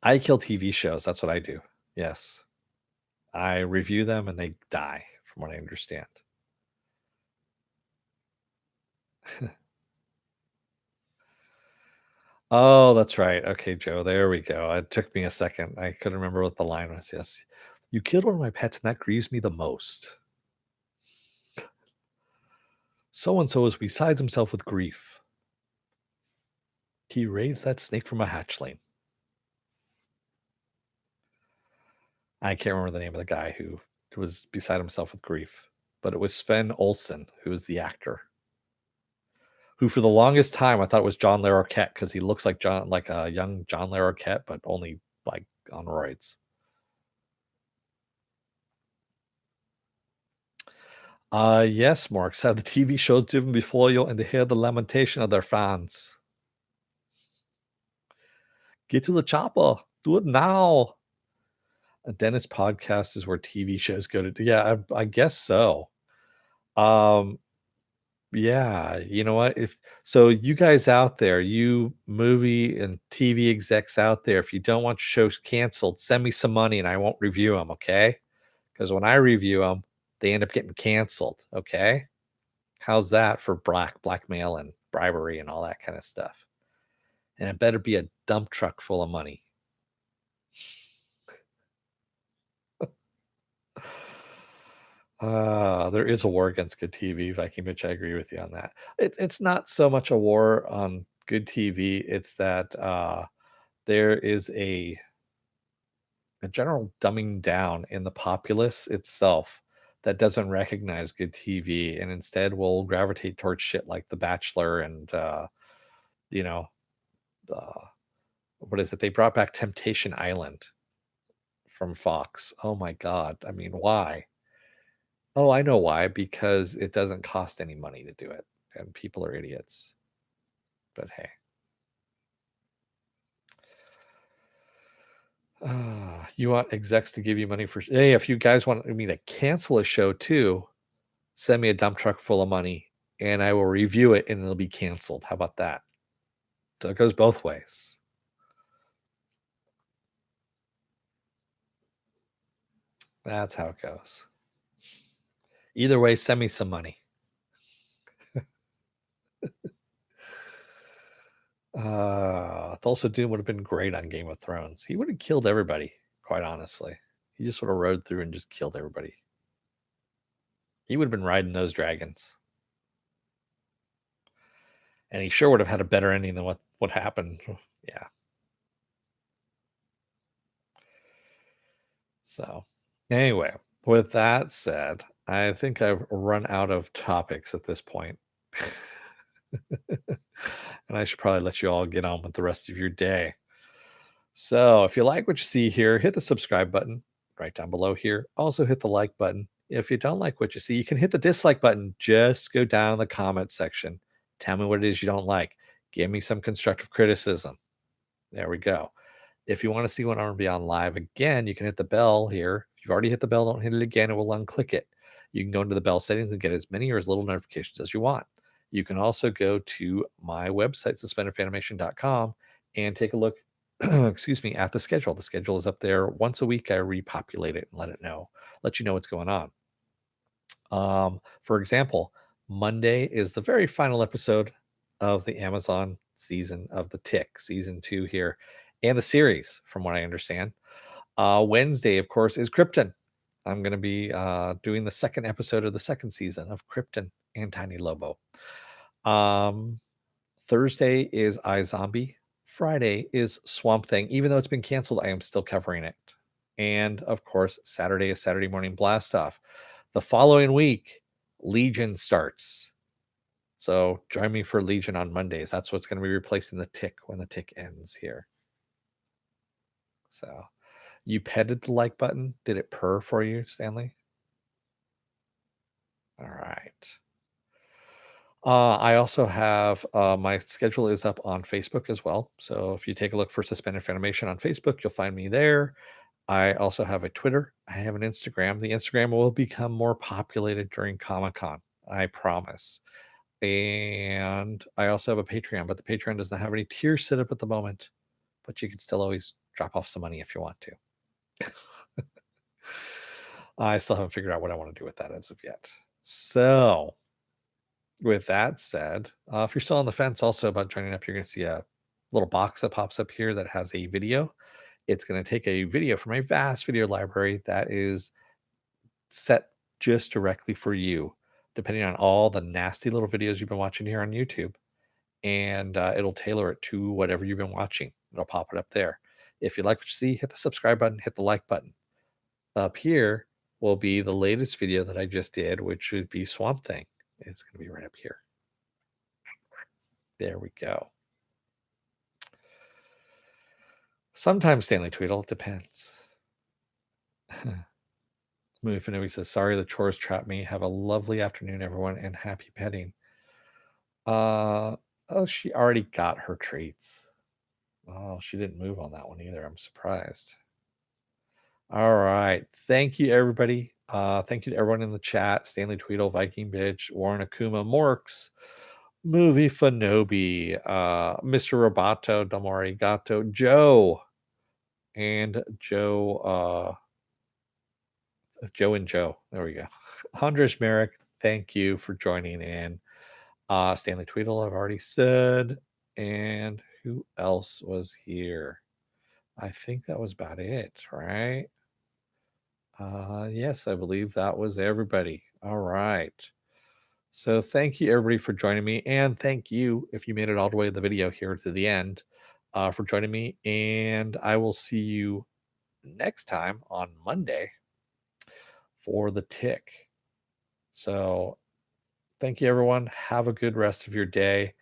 I kill TV shows. That's what I do. Yes, I review them and they die, from what I understand. Oh, that's right. Okay, Joe, there we go. It took me a second. I couldn't remember what the line was. Yes. You killed one of my pets, and that grieves me the most. So and so is besides himself with grief. He raised that snake from a hatchling. I can't remember the name of the guy who was beside himself with grief, but it was Sven Olsen, who was the actor. Who for the longest time I thought was John Larroquette, because he looks like like a young John Larroquette, but only like on roids. Yes, Marks. Have the TV shows driven before you and they hear the lamentation of their fans. Get to the chopper. Do it now. A Dennis podcast is where TV shows go to. Yeah, I guess so. Yeah, you know what? If so, you guys out there, you movie and TV execs out there, if you don't want your shows canceled, send me some money and I won't review them, okay? Because when I review them, they end up getting canceled, okay? How's that for blackmail and bribery and all that kind of stuff? And it better be a dump truck full of money. There is a war against good TV, Viking Mitch. I agree with you on that. It's not so much a war on good TV, it's that there is a general dumbing down in the populace itself that doesn't recognize good TV and instead will gravitate towards shit like The Bachelor and you know, uh, what is it? They brought back Temptation Island from Fox. Oh my god. I mean, why? Oh, I know why. Because it doesn't cost any money to do it, and people are idiots. But hey. You want execs to give you money for hey, if you guys want me to cancel a show too, send me a dump truck full of money and I will review it and it'll be canceled. How about that? So it goes both ways. That's how it goes. Either way, send me some money. Thulsa Doom would have been great on Game of Thrones. He would have killed everybody, quite honestly. He just would have rode through and just killed everybody. He would have been riding those dragons. And he sure would have had a better ending than what happened. Yeah. So, anyway, with that said, I think I've run out of topics at this point. And I should probably let you all get on with the rest of your day. So, if you like what you see here, hit the subscribe button right down below here. Also, hit the like button. If you don't like what you see, you can hit the dislike button. Just go down in the comment section. Tell me what it is you don't like. Give me some constructive criticism. There we go. If you want to see when I'm going to be on live again, you can hit the bell here. If you've already hit the bell, don't hit it again. It will unclick it. You can go into the bell settings and get as many or as little notifications as you want. You can also go to my website, suspendedfanimation.com, and take a look excuse me, at the schedule. The schedule is up there once a week. I repopulate it and let you know what's going on. For example, Monday is the very final episode of the Amazon season of The Tick, season 2 here, and the series, from what I understand. Wednesday, of course, is Krypton. I'm going to be doing the second episode of the second season of Krypton and Tiny Lobo. Thursday is iZombie. Friday is Swamp Thing. Even though it's been canceled, I am still covering it. And of course, Saturday is Saturday Morning Blast Off. The following week, Legion starts. So join me for Legion on Mondays. That's what's going to be replacing the Tick when the Tick ends here. So you petted the like button. Did it purr for you, Stanley? All right. I also have my schedule is up on Facebook as well. So if you take a look for Suspended Fanimation on Facebook, you'll find me there. I also have a Twitter. I have an Instagram. The Instagram will become more populated during Comic-Con, I promise. And I also have a Patreon, but the Patreon doesn't have any tiers set up at the moment. But you can still always drop off some money if you want to. I still haven't figured out what I want to do with that as of yet. So, with that said, if you're still on the fence also about joining up, you're going to see a little box that pops up here that has a video. It's going to take a video from a vast video library that is set just directly for you, depending on all the nasty little videos you've been watching here on YouTube. And it'll tailor it to whatever you've been watching. It'll pop it up there. If you like what you see, hit the subscribe button, hit the like button. Up here will be the latest video that I just did, which would be Swamp Thing. It's going to be right up here. There we go. Sometimes Stanley Tweedle, it depends. Movie Finobi says, sorry, the chores trapped me. Have a lovely afternoon, everyone, and happy petting. Oh, she already got her treats. Oh, she didn't move on that one either. I'm surprised. All right. Thank you, everybody. Thank you to everyone in the chat. Stanley Tweedle, Viking Bitch, Warren Akuma, Morks, Movie Finobi, Mr. Roboto, Damari Gato, Joe, and Joe and Joe. There we go. Andres Merrick, thank you for joining in. Stanley Tweedle, I've already said. And who else was here? I think that was about it, right? Yes, I believe that was everybody. All right. So thank you, everybody, for joining me. And thank you, if you made it all the way to the video here to the end, for joining me. And I will see you next time on Monday for the Tick. So thank you, everyone. Have a good rest of your day.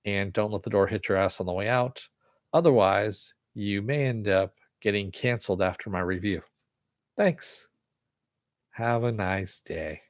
And don't let the door hit your ass on the way out. Otherwise, you may end up getting canceled after my review. Thanks. Have a nice day.